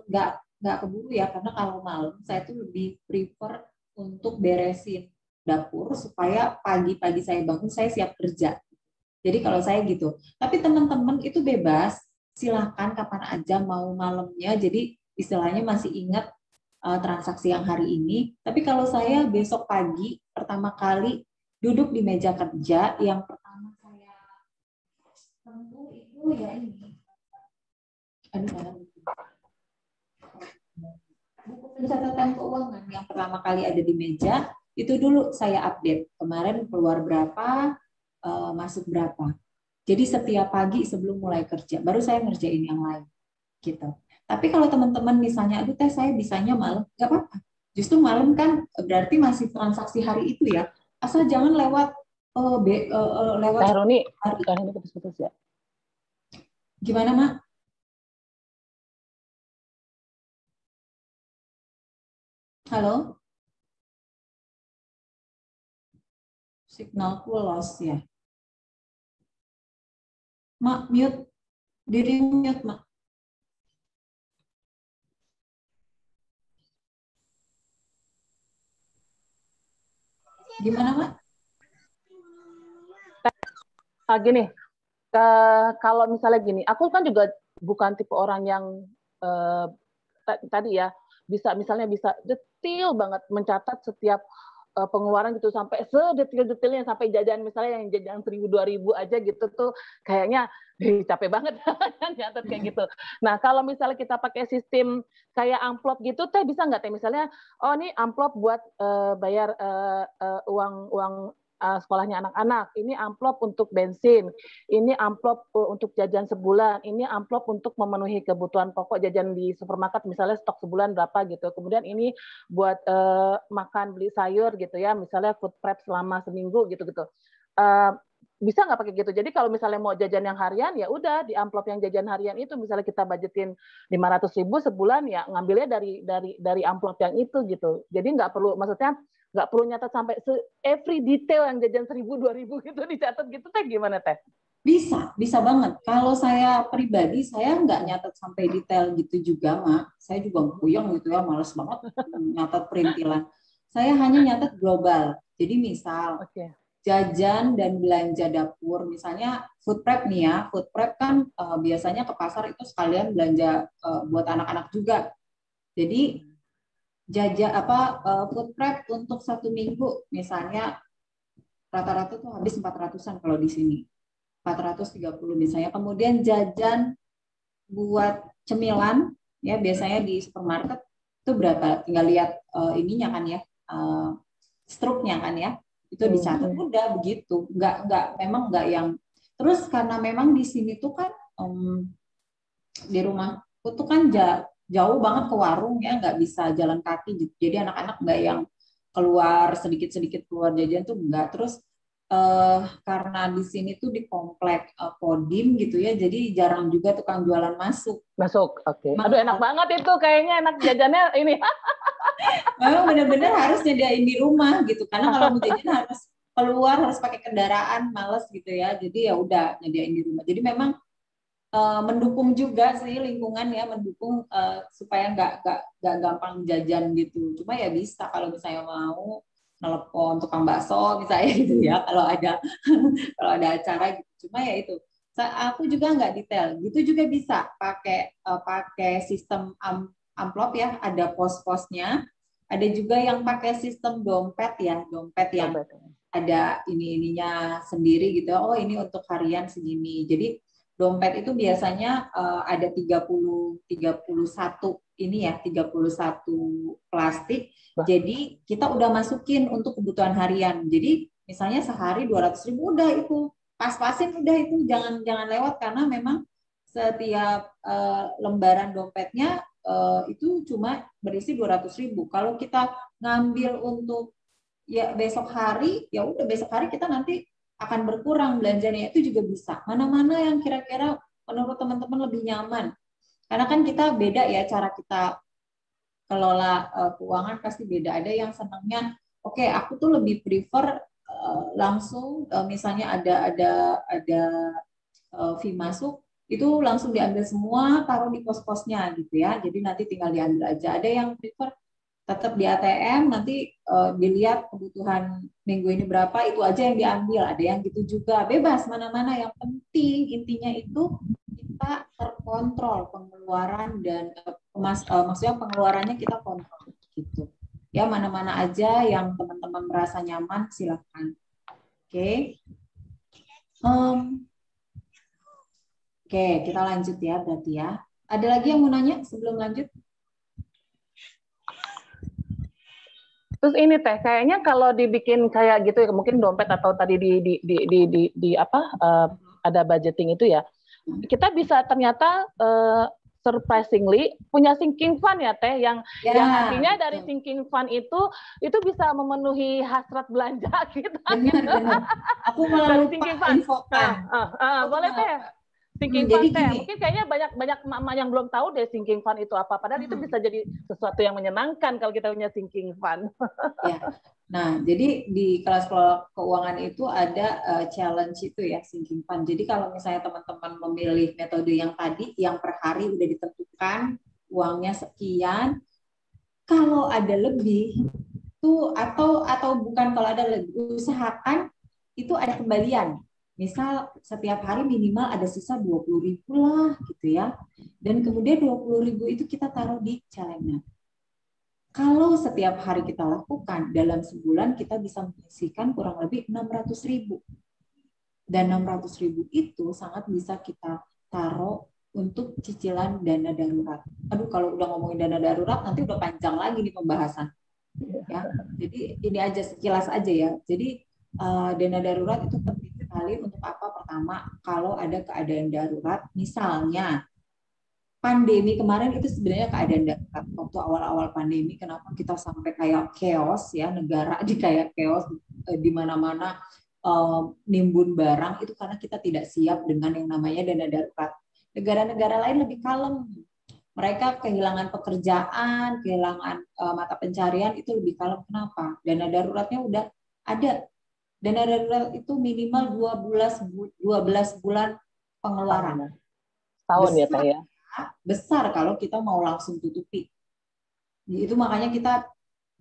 A: nggak keburu ya, karena kalau malam saya tuh lebih prefer untuk beresin dapur supaya pagi-pagi saya bangun saya siap kerja. Jadi kalau saya gitu. Tapi teman-teman itu bebas, silakan kapan aja mau malamnya. Jadi istilahnya masih ingat transaksi yang hari ini. Tapi kalau saya besok pagi pertama kali duduk di meja kerja, yang pertama saya tentu itu ya ini. Buku pencatatan keuangan yang pertama kali ada di meja, itu dulu saya update. Kemarin keluar berapa, masuk berapa. Jadi setiap pagi sebelum mulai kerja, baru saya ngerjain yang lain. Gitu. Tapi kalau teman-teman misalnya, aduh Teh saya bisanya malam, nggak apa-apa. Justru malam kan berarti masih transaksi hari itu ya. Asal jangan lewat
B: Teh Roni, ini putus-putus ya.
A: Gimana Mak? Halo? Signalku lost ya. Mak, mute. Diri mute, Mak. Gimana, Mak?
B: Gini, kalau misalnya gini, aku kan juga bukan tipe orang yang tadi ya, misalnya bisa detail banget mencatat setiap pengeluaran gitu sampai sedetil-detilnya, sampai jajan misalnya yang jajan 1.000-2.000 aja gitu tuh kayaknya capek banget nyatet kayak gitu. Nah kalau misalnya kita pakai sistem kayak amplop gitu, Teh bisa nggak Teh misalnya, oh ini amplop buat bayar uang sekolahnya anak-anak, ini amplop untuk bensin, ini amplop untuk jajan sebulan, ini amplop untuk memenuhi kebutuhan pokok jajan di supermarket misalnya stok sebulan berapa gitu. Kemudian ini buat makan beli sayur gitu ya, misalnya food prep selama seminggu gitu-gitu. Bisa nggak pakai gitu? Jadi kalau misalnya mau jajan yang harian, ya udah di amplop yang jajan harian itu misalnya kita budgetin 500.000 sebulan, ya ngambilnya dari amplop yang itu gitu. Jadi nggak perlu, maksudnya nggak perlu nyatat sampai every detail yang jajan 1.000-2.000 gitu dicatat gitu. Teh gimana Teh?
A: Bisa banget. Kalau saya pribadi, saya nggak nyatat sampai detail gitu juga, Mak. Saya juga puyeng gitu ya, males banget nyatat perintilan. Saya hanya nyatat global. Jadi misal, jajan dan belanja dapur, misalnya food prep nih ya, food prep kan biasanya ke pasar itu sekalian belanja buat anak-anak juga. Jadi food prep untuk 1 minggu, misalnya rata-rata tuh habis 400-an kalau di sini. 430 misalnya. Kemudian jajan buat cemilan ya biasanya di supermarket itu berapa? Tinggal lihat ininya kan ya, struknya kan ya. Itu dicatat udah begitu. Memang enggak yang terus karena memang di sini tuh kan di rumahku tuh kan jauh banget ke warung ya, nggak bisa jalan kaki gitu. Jadi anak-anak nggak yang keluar sedikit-sedikit keluar jajan tuh enggak. Terus karena di sini tuh di komplek Kodim gitu ya, jadi jarang juga tukang jualan masuk.
B: Masuk, oke. Aduh enak banget itu, kayaknya enak jajannya ini.
A: Memang benar-benar harus nyediain di rumah gitu, karena kalau mau jajan harus keluar, harus pakai kendaraan, males gitu ya. Jadi ya udah nyediain di rumah. Jadi memang mendukung juga sih lingkungan ya, mendukung supaya nggak gampang jajan gitu. Cuma ya bisa kalau misalnya mau telepon tukang bakso misalnya gitu ya, kalau ada kalau ada acara gitu. Cuma ya itu aku juga nggak detail gitu, juga bisa pakai sistem amplop ya, ada pos-posnya. Ada juga yang pakai sistem dompet ya, dompet yang ada ininya sendiri gitu. Oh ini untuk harian segini. Jadi dompet itu biasanya ada 31 ini ya, 31 plastik. Jadi kita udah masukin untuk kebutuhan harian. Jadi misalnya sehari 200.000 udah itu. Pas-pasin udah itu, jangan lewat, karena memang setiap lembaran dompetnya itu cuma berisi 200.000. Kalau kita ngambil untuk ya besok hari, ya udah besok hari kita nanti akan berkurang belanjanya, itu juga bisa. Mana-mana yang kira-kira menurut teman-teman lebih nyaman. Karena kan kita beda ya cara kita kelola keuangan, pasti beda. Ada yang senangnya, oke, aku tuh lebih prefer langsung misalnya ada fee masuk, itu langsung diambil semua, taruh di pos-posnya gitu ya. Jadi nanti tinggal diambil aja. Ada yang prefer tetap di ATM, nanti dilihat kebutuhan minggu ini berapa, itu aja yang diambil. Ada yang gitu juga, bebas mana-mana. Yang penting intinya itu kita terkontrol pengeluaran dan maksudnya pengeluarannya kita kontrol gitu. Ya mana-mana aja yang teman-teman merasa nyaman silakan. Oke. Oke, kita lanjut ya berarti ya. Ada lagi yang mau nanya sebelum lanjut?
B: Terus ini Teh, kayaknya kalau dibikin kayak gitu ya, mungkin dompet atau tadi di apa ada budgeting itu ya, kita bisa ternyata surprisingly punya sinking fund ya Teh, yang artinya dari sinking fund itu bisa memenuhi hasrat belanja kita.
A: Benar. Aku malah lupa infokan.
B: Boleh Teh. Sinking fund Teh, mungkin kayaknya banyak mama yang belum tahu deh sinking fund itu apa. Padahal itu bisa jadi sesuatu yang menyenangkan kalau kita punya sinking fund.
A: Ya. Nah, jadi di kelas keuangan itu ada challenge itu ya, sinking fund. Jadi kalau misalnya teman-teman memilih metode yang tadi, yang per hari udah ditentukan uangnya sekian, kalau ada lebih tuh atau bukan, kalau ada lebih, usahakan itu ada kembalian. Misal setiap hari minimal ada sisa 20.000 lah gitu ya. Dan kemudian 20.000 itu kita taruh di celengan. Kalau setiap hari kita lakukan, dalam sebulan kita bisa menyisihkan kurang lebih 600.000. Dan 600.000 itu sangat bisa kita taruh untuk cicilan dana darurat. Aduh, kalau udah ngomongin dana darurat nanti udah panjang lagi nih pembahasan. Ya, jadi ini aja sekilas aja ya. Jadi dana darurat itu penting sekali untuk apa? Pertama, kalau ada keadaan darurat, misalnya pandemi kemarin itu sebenarnya keadaan darurat. Waktu awal-awal pandemi, kenapa kita sampai kayak chaos ya, negara di kayak chaos, di mana-mana nimbun barang, itu karena kita tidak siap dengan yang namanya dana darurat. Negara-negara lain lebih kalem. Mereka kehilangan pekerjaan, kehilangan mata pencarian, itu lebih kalem. Kenapa? Dana daruratnya udah ada. Dana darurat itu minimal 12 bulan pengeluaran.
B: Tahun ya Teh ya.
A: Besar kalau kita mau langsung tutupi. Itu makanya kita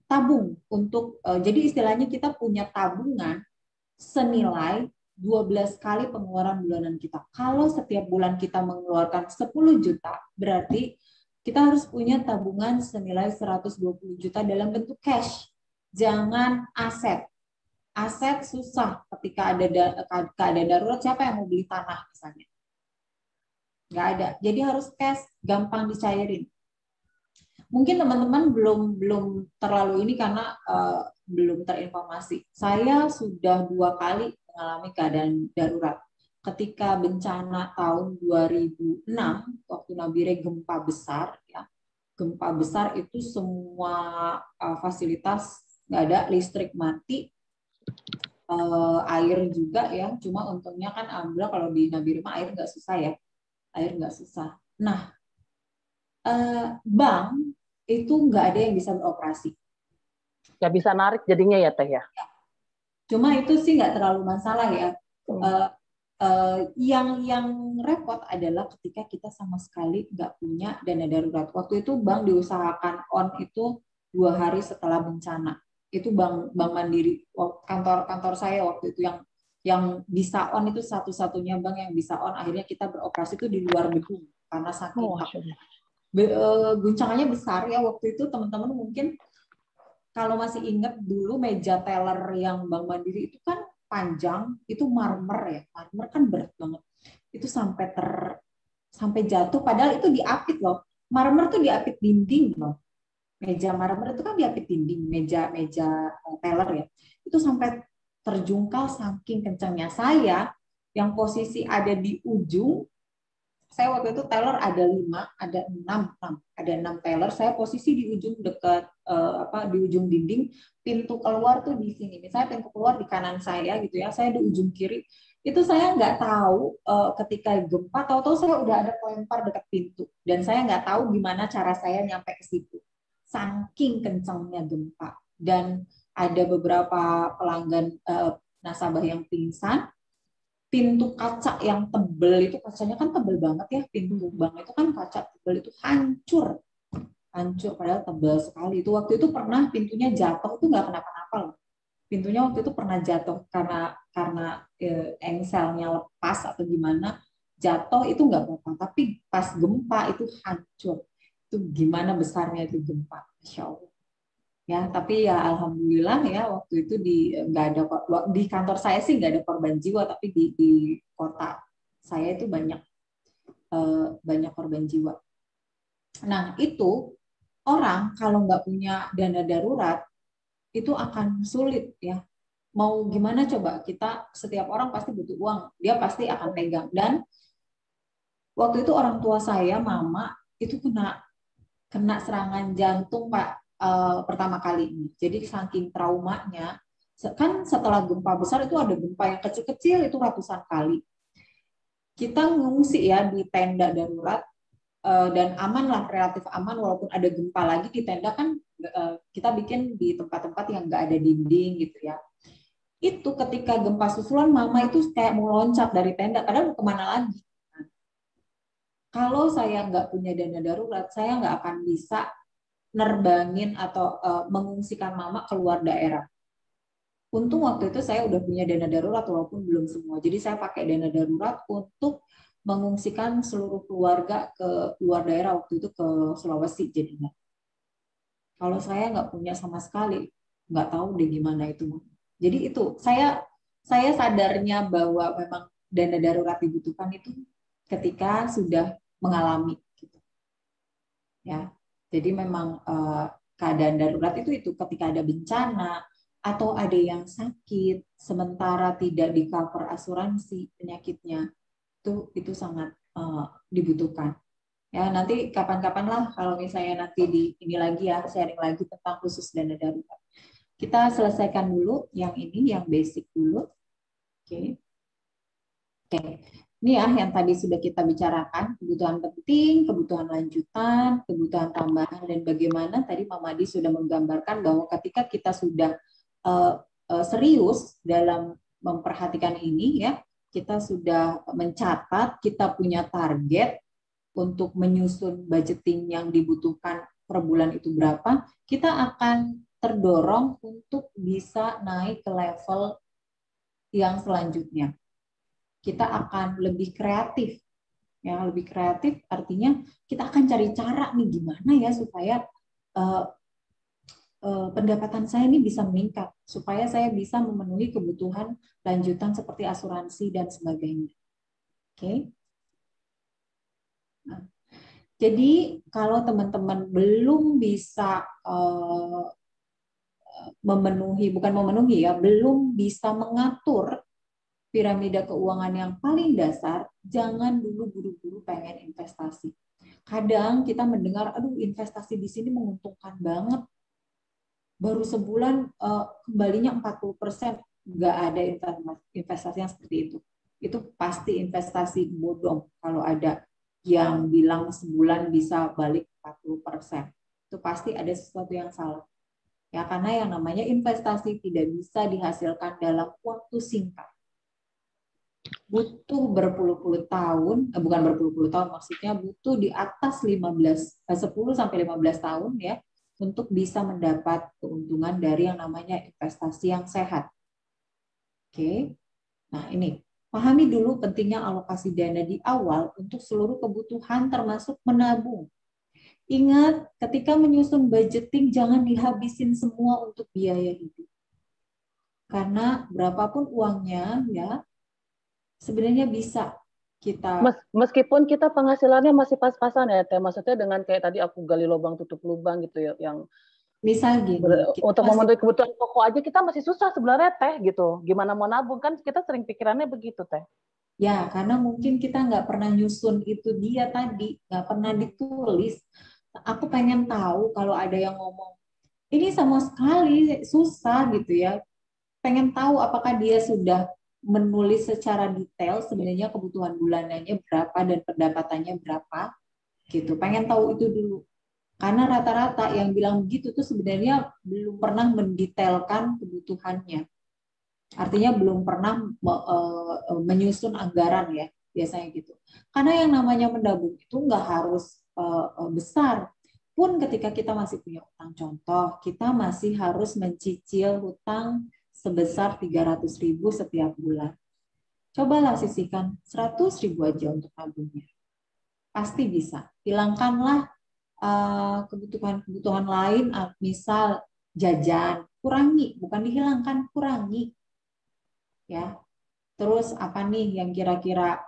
A: tabung untuk jadi istilahnya kita punya tabungan senilai 12 kali pengeluaran bulanan kita. Kalau setiap bulan kita mengeluarkan 10 juta, berarti kita harus punya tabungan senilai 120 juta dalam bentuk cash. Jangan aset. Aset susah ketika ada keadaan darurat. Siapa yang mau beli tanah misalnya? Nggak ada. Jadi harus cash, gampang dicairin. Mungkin teman-teman belum terlalu ini karena belum terinformasi. Saya sudah 2 kali mengalami keadaan darurat. Ketika bencana tahun 2006, waktu Nabire gempa besar, ya, gempa besar itu semua fasilitas nggak ada, listrik mati. air juga ya. Cuma untungnya kan alhamdulillah kalau di Nabirma air nggak susah ya, air nggak susah. Nah, bank itu nggak ada yang bisa beroperasi.
B: Nggak bisa narik jadinya ya Teh ya.
A: Cuma itu sih nggak terlalu masalah ya. Yang repot adalah ketika kita sama sekali nggak punya dana darurat. Waktu itu bank diusahakan on itu 2 hari setelah bencana. Itu bank Mandiri, kantor saya waktu itu yang bisa on itu satu-satunya bank yang bisa on. Akhirnya kita beroperasi itu di luar gedung karena saking guncangannya besar ya waktu itu. Teman-teman mungkin kalau masih ingat dulu meja teller yang Bank Mandiri itu kan panjang, itu marmer ya. Marmer kan berat banget. Itu sampai jatuh padahal itu diapit loh. Marmer tuh diapit dinding loh. Meja marmer itu kan diapit dinding, meja teller ya. Itu sampai terjungkal saking kencangnya. Saya yang posisi ada di ujung, saya waktu itu teller ada 6 teller. Saya posisi di ujung dekat di ujung dinding. Pintu keluar tuh di sini. Misalnya pintu keluar di kanan saya gitu ya. Saya di ujung kiri. Itu saya nggak tahu ketika gempa. Tahu-tahu saya udah ada pelempar dekat pintu dan saya nggak tahu gimana cara saya nyampe ke situ. Saking kencangnya gempa dan ada beberapa pelanggan nasabah yang pingsan. Pintu kaca yang tebel itu, kacanya kan tebel banget ya, pintu bank itu kan kaca tebel itu hancur padahal tebel sekali. Itu waktu itu pernah pintunya jatuh, itu nggak kenapa-napa loh. Pintunya waktu itu pernah jatuh karena engselnya lepas atau gimana, jatuh itu nggak apa-apa, tapi pas gempa itu hancur. Itu gimana besarnya itu gempa, Masya Allah. Ya, tapi ya alhamdulillah ya waktu itu nggak ada, di kantor saya sih nggak ada korban jiwa, tapi di kota saya itu banyak korban jiwa. Nah itu orang kalau nggak punya dana darurat itu akan sulit ya. Mau gimana coba, kita setiap orang pasti butuh uang, dia pasti akan pegang. Dan waktu itu orang tua saya, mama itu kena serangan jantung Pak. Pertama kali ini. Jadi saking traumanya, kan setelah gempa besar itu ada gempa yang kecil-kecil itu ratusan kali. Kita ngungsi ya di tenda darurat dan aman lah, relatif aman walaupun ada gempa lagi. Di tenda kan kita bikin di tempat-tempat yang nggak ada dinding gitu ya. Itu ketika gempa susulan, mama itu kayak mau loncat dari tenda, padahal mau kemana lagi. Kalau saya nggak punya dana darurat, saya nggak akan bisa nerbangin atau mengungsikan mama keluar daerah. Untung waktu itu saya udah punya dana darurat walaupun belum semua. Jadi saya pakai dana darurat untuk mengungsikan seluruh keluarga ke luar daerah, waktu itu ke Sulawesi jadinya. Kalau saya nggak punya sama sekali, nggak tahu deh gimana itu. Jadi itu saya sadarnya bahwa memang dana darurat dibutuhkan itu ketika sudah mengalami. Gitu. Ya. Jadi memang keadaan darurat itu ketika ada bencana atau ada yang sakit sementara tidak di cover asuransi penyakitnya, itu sangat dibutuhkan. Ya, nanti kapan-kapan lah kalau misalnya nanti ini lagi ya, sharing lagi tentang khusus dana darurat. Kita selesaikan dulu yang ini, yang basic dulu. Oke. Ini ya yang tadi sudah kita bicarakan, kebutuhan penting, kebutuhan lanjutan, kebutuhan tambahan, dan bagaimana tadi Mama Madi sudah menggambarkan bahwa ketika kita sudah serius dalam memperhatikan ini ya, kita sudah mencatat, kita punya target untuk menyusun budgeting yang dibutuhkan per bulan itu berapa, kita akan terdorong untuk bisa naik ke level yang selanjutnya. Kita akan lebih kreatif. Ya, lebih kreatif artinya kita akan cari cara nih gimana ya supaya pendapatan saya ini bisa meningkat, supaya saya bisa memenuhi kebutuhan lanjutan seperti asuransi dan sebagainya. Oke. Nah, jadi kalau teman-teman belum bisa belum bisa mengatur piramida keuangan yang paling dasar, jangan dulu buru-buru pengen investasi. Kadang kita mendengar, aduh investasi di sini menguntungkan banget. Baru sebulan kembalinya 40%. nggak ada investasi yang seperti itu. Itu pasti investasi bodong kalau ada yang bilang sebulan bisa balik 40%. Itu pasti ada sesuatu yang salah. Ya, karena yang namanya investasi tidak bisa dihasilkan dalam waktu singkat. Butuh berpuluh-puluh tahun, bukan berpuluh-puluh tahun, maksudnya butuh di atas 10 sampai 15 tahun ya untuk bisa mendapat keuntungan dari yang namanya investasi yang sehat. Oke. Nah, ini pahami dulu pentingnya alokasi dana di awal untuk seluruh kebutuhan termasuk menabung. Ingat, ketika menyusun budgeting jangan dihabisin semua untuk biaya hidup. Karena berapapun uangnya ya sebenarnya bisa kita
B: meskipun kita penghasilannya masih pas-pasan ya Teh, maksudnya dengan kayak tadi aku gali lubang tutup lubang gitu ya, yang
A: misal gini,
B: untuk memenuhi kebutuhan pokok aja kita masih susah sebenarnya Teh gitu. Gimana mau nabung, kan kita sering pikirannya begitu Teh.
A: Ya, karena mungkin kita nggak pernah nyusun itu dia tadi, nggak pernah ditulis. Aku pengen tahu kalau ada yang ngomong, ini sama sekali susah gitu ya. Pengen tahu apakah dia sudah menulis secara detail sebenarnya kebutuhan bulanannya berapa dan pendapatannya berapa gitu. Pengen tahu itu dulu. Karena rata-rata yang bilang begitu tuh sebenarnya belum pernah mendetailkan kebutuhannya. Artinya belum pernah menyusun anggaran ya, biasanya gitu. Karena yang namanya menabung itu nggak harus besar. Pun ketika kita masih punya utang, contoh, kita masih harus mencicil hutang sebesar 300.000 setiap bulan. Cobalah sisihkan 100.000 aja untuk nabungnya. Pasti bisa. Hilangkanlah kebutuhan-kebutuhan lain, misal jajan, kurangi, bukan dihilangkan, kurangi. Ya, terus apa nih yang kira-kira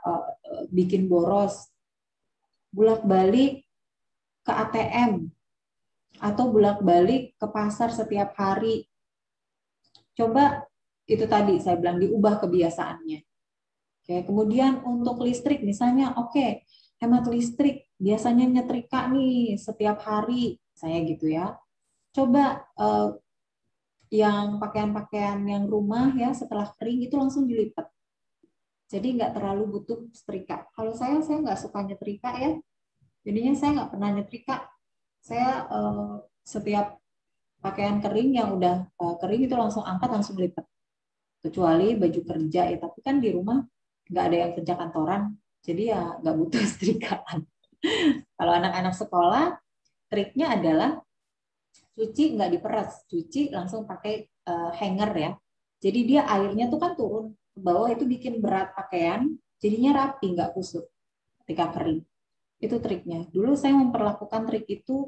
A: bikin boros? Bolak-balik ke ATM atau bolak-balik ke pasar setiap hari. Coba itu tadi saya bilang diubah kebiasaannya. Oke, kemudian untuk listrik misalnya, oke, hemat listrik biasanya nyetrika nih setiap hari, saya gitu ya. Coba yang pakaian-pakaian yang rumah ya setelah kering itu langsung dilipat. Jadi nggak terlalu butuh setrika. Kalau saya nggak suka nyetrika ya. Jadinya saya nggak pernah nyetrika. Saya setiap pakaian kering yang udah kering itu langsung angkat, langsung lipat. Kecuali baju kerja ya. Tapi kan di rumah nggak ada yang kerja kantoran. Jadi ya nggak butuh setrikaan. Kalau anak-anak sekolah, triknya adalah cuci nggak diperas. Cuci langsung pakai hanger ya. Jadi dia airnya tuh kan turun ke bawah, itu bikin berat pakaian, jadinya rapi, nggak kusut ketika kering. Itu triknya. Dulu saya memperlakukan trik itu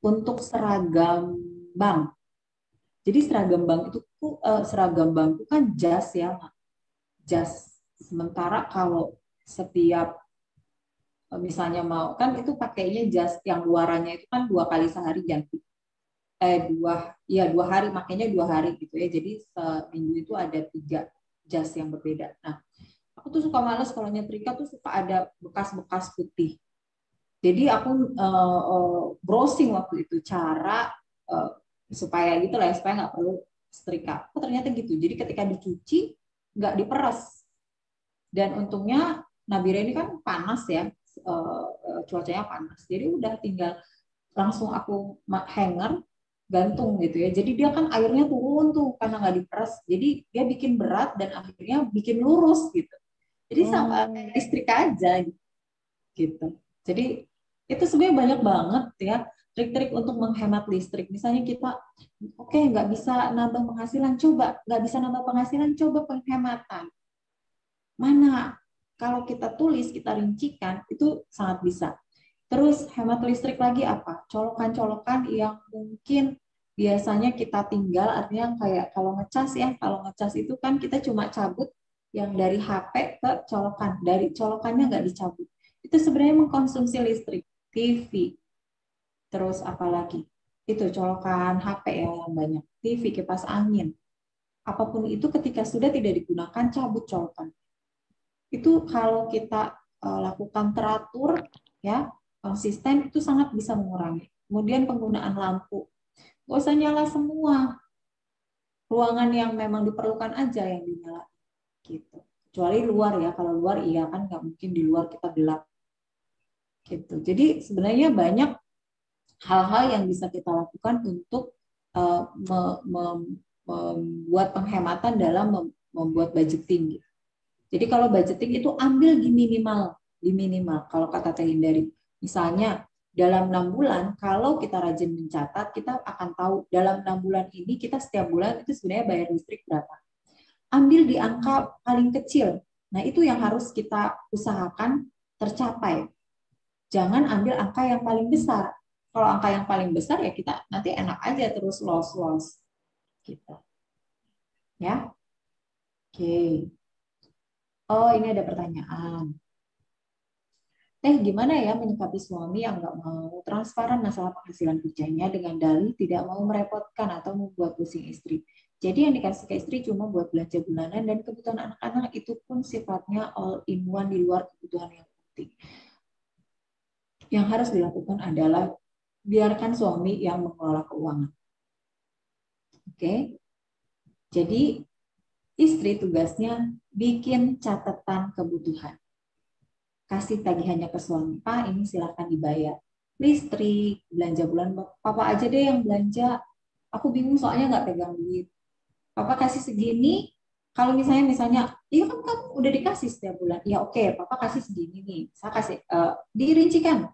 A: untuk seragam bank. Jadi seragam bank itu kan jas ya, jas. Sementara kalau setiap misalnya mau kan itu pakainya jas yang luarannya itu kan 2 kali sehari ganti. 2 hari, makanya 2 hari gitu ya. Jadi seminggu itu ada 3 jas yang berbeda. Nah, aku tuh suka males kalau nyetrika tuh suka ada bekas-bekas putih. Jadi aku browsing waktu itu cara supaya gitu lah, supaya nggak perlu setrika. Oh ternyata gitu. Jadi ketika dicuci nggak diperas. Dan untungnya Nabira ini kan panas ya, cuacanya panas. Jadi udah tinggal langsung aku hanger gantung gitu ya. Jadi dia kan airnya turun tuh karena nggak diperas. Jadi dia bikin berat dan akhirnya bikin lurus gitu. Jadi sama listrik aja gitu. Jadi itu sebenarnya banyak banget ya trik-trik untuk menghemat listrik. Misalnya kita nggak bisa nambah penghasilan, coba nggak bisa nambah penghasilan, coba penghematan. Mana kalau kita tulis, kita rincikan itu sangat bisa. Terus hemat listrik lagi apa? Colokan-colokan yang mungkin biasanya kita tinggal, artinya kayak kalau ngecas ya, kalau ngecas itu kan kita cuma cabut yang dari HP ke colokan, dari colokannya nggak dicabut. Itu sebenarnya mengkonsumsi listrik, TV, terus apalagi itu colokan HP yang banyak, TV, kipas angin, apapun itu ketika sudah tidak digunakan cabut colokan. Itu kalau kita lakukan teratur ya, konsisten, itu sangat bisa mengurangi. Kemudian penggunaan lampu, nggak usah nyala semua. ruangan yang memang diperlukan aja yang dinyalakan gitu. Kecuali luar ya, kalau luar iya kan nggak mungkin di luar kita gelap gitu. Jadi sebenarnya banyak hal-hal yang bisa kita lakukan untuk membuat penghematan dalam membuat budgeting. Jadi kalau budgeting itu ambil di minimal. Kalau kata Teh Hindari, misalnya dalam 6 bulan, kalau kita rajin mencatat, kita akan tahu dalam 6 bulan ini kita setiap bulan itu sebenarnya bayar listrik berapa. Ambil di angka paling kecil. Nah itu yang harus kita usahakan tercapai. Jangan ambil angka yang paling besar. Kalau angka yang paling besar ya kita nanti enak aja terus loss gitu. Ya. Oke. Oh, ini ada pertanyaan. Teh, gimana ya menyikapi suami yang nggak mau transparan masalah penghasilan kerjanya dengan dalih tidak mau merepotkan atau membuat pusing istri. Jadi yang dikasih ke istri cuma buat belanja bulanan dan kebutuhan anak-anak itu pun sifatnya all in one di luar kebutuhan yang penting. Yang harus dilakukan adalah biarkan suami yang mengelola keuangan. Oke? Jadi istri tugasnya bikin catatan kebutuhan. Kasih tagihannya ke suami, Pak ini silakan dibayar. Listrik, belanja bulan, Papa aja deh yang belanja. Aku bingung soalnya nggak pegang duit. Papa kasih segini, kalau misalnya, iya kan kamu udah dikasih setiap bulan. Ya oke, Papa kasih segini nih. Saya kasih, dirincikan.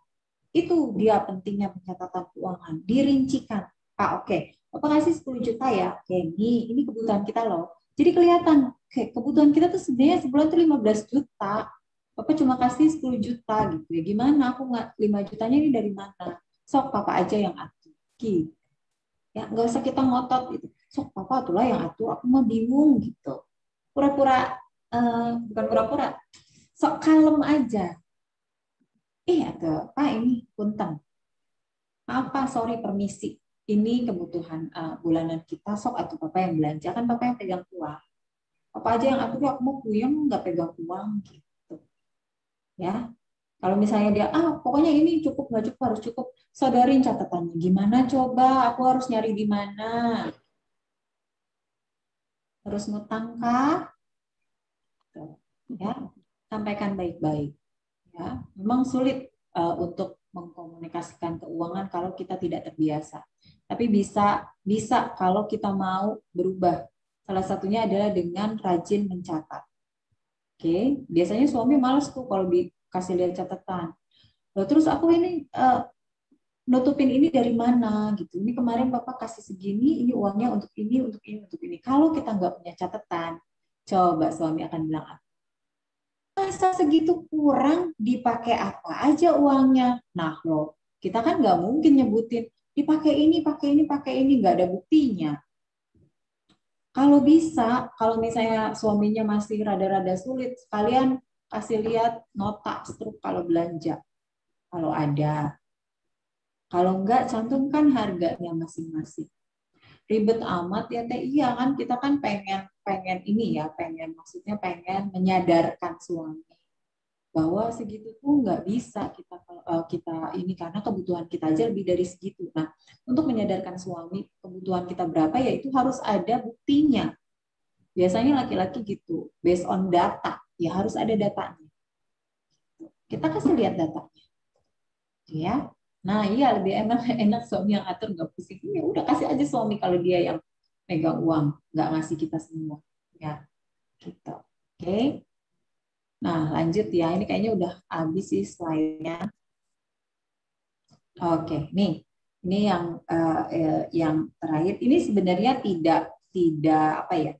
A: Itu dia pentingnya pencatatan keuangan. Dirincikan. Pak, oke. Papa kasih 10 juta ya. Oke, ini kebutuhan kita loh. Jadi kelihatan, oke, kebutuhan kita tuh sebenarnya sebulan tuh 15 juta. Papa cuma kasih 10 juta gitu ya. Gimana? Aku nggak 5 jutanya ini dari mana? Sok Papa aja yang atur. Gitu. Ya, nggak usah kita ngotot gitu. Sok Papa itulah yang atur. Aku mah bingung gitu. Pura-pura, bukan pura-pura. Sok kalem aja. Ada Pak ini punten. Maaf Pak, sorry permisi. Ini kebutuhan bulanan kita. Sok atau Papa yang belanja kan Papa yang pegang uang. Papa aja yang atur. Aku mau puyeng nggak pegang uang gitu. Ya, kalau misalnya dia pokoknya ini cukup nggak cukup harus cukup, sodorin catatannya. Gimana coba? Aku harus nyari di mana? Terus ngutang kah? Ya, sampaikan baik-baik. Ya, memang sulit untuk mengkomunikasikan keuangan kalau kita tidak terbiasa. Tapi bisa kalau kita mau berubah. Salah satunya adalah dengan rajin mencatat. Oke, biasanya suami malas tuh kalau dikasih lihat catatan. Loh, terus aku ini nutupin ini dari mana gitu. Ini kemarin Bapak kasih segini, ini uangnya untuk ini, untuk ini, untuk ini. Kalau kita nggak punya catatan, coba suami akan bilang, masa segitu kurang dipakai apa aja uangnya? Nah loh, kita kan nggak mungkin nyebutin dipakai ini, pakai ini, pakai ini, nggak ada buktinya. Kalau bisa, kalau misalnya suaminya masih rada-rada sulit, sekalian kasih lihat nota struk kalau belanja. Kalau ada. Kalau enggak, cantumkan harganya masing-masing. Ribet amat ya Teh, iya kan kita kan pengen ini ya, maksudnya pengen menyadarkan suami bahwa segitu tuh nggak bisa kita ini karena kebutuhan kita aja lebih dari segitu. Nah, untuk menyadarkan suami kebutuhan kita berapa ya itu harus ada buktinya. Biasanya laki-laki gitu, based on data, ya harus ada datanya. Kita kasih lihat datanya. Ya. Nah, iya lebih enak suami yang atur nggak pusing. Ya udah kasih aja suami kalau dia yang megang uang, nggak ngasih kita semua. Ya, gitu. Oke. Nah, lanjut ya. Ini kayaknya udah habis sih slide-nya. Oke, nih. Ini yang terakhir. Ini sebenarnya tidak apa ya?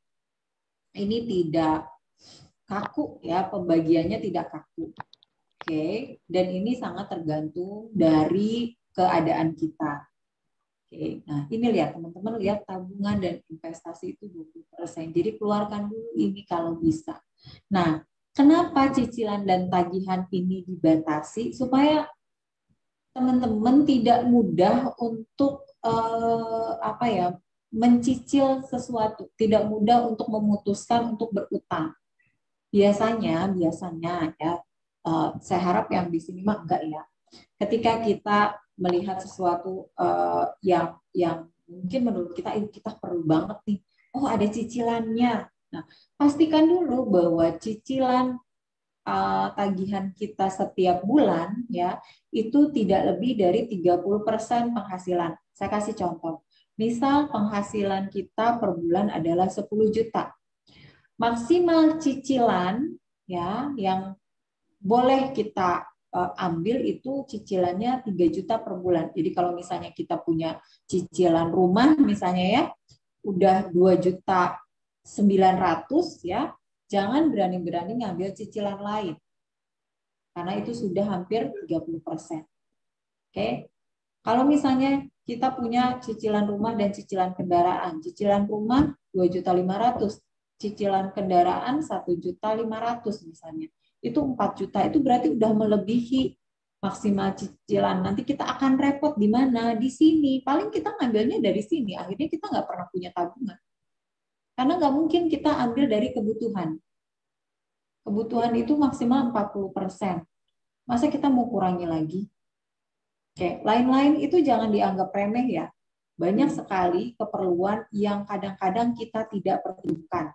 A: Ini tidak kaku ya, pembagiannya tidak kaku. Oke, dan ini sangat tergantung dari keadaan kita. Oke, nah ini lihat teman-teman lihat tabungan dan investasi itu 20%. Jadi keluarkan dulu ini kalau bisa. Nah, kenapa cicilan dan tagihan ini dibatasi supaya teman-teman tidak mudah untuk apa ya mencicil sesuatu, tidak mudah untuk memutuskan untuk berutang. Biasanya ya saya harap yang di sini mah enggak ya. Ketika kita melihat sesuatu yang mungkin menurut kita perlu banget nih, oh ada cicilannya. Nah, pastikan dulu bahwa cicilan tagihan kita setiap bulan ya itu tidak lebih dari 30% penghasilan. Saya kasih contoh. Misal penghasilan kita per bulan adalah 10 juta. Maksimal cicilan ya yang boleh kita ambil itu cicilannya 3 juta per bulan. Jadi kalau misalnya kita punya cicilan rumah misalnya ya udah 2.900.000 ya, jangan berani-berani ngambil cicilan lain. Karena itu sudah hampir 30%. Oke. Kalau misalnya kita punya cicilan rumah dan cicilan kendaraan, cicilan rumah 2.500.000, cicilan kendaraan 1.500.000 misalnya. Itu 4 juta, itu berarti udah melebihi maksimal cicilan. Nanti kita akan repot di mana? Di sini. Paling kita ngambilnya dari sini. Akhirnya kita nggak pernah punya tabungan. Karena nggak mungkin kita ambil dari kebutuhan. Kebutuhan itu maksimal 40%. Masa kita mau kurangi lagi? Oke, lain-lain itu jangan dianggap remeh ya. Banyak sekali keperluan yang kadang-kadang kita tidak perlukan.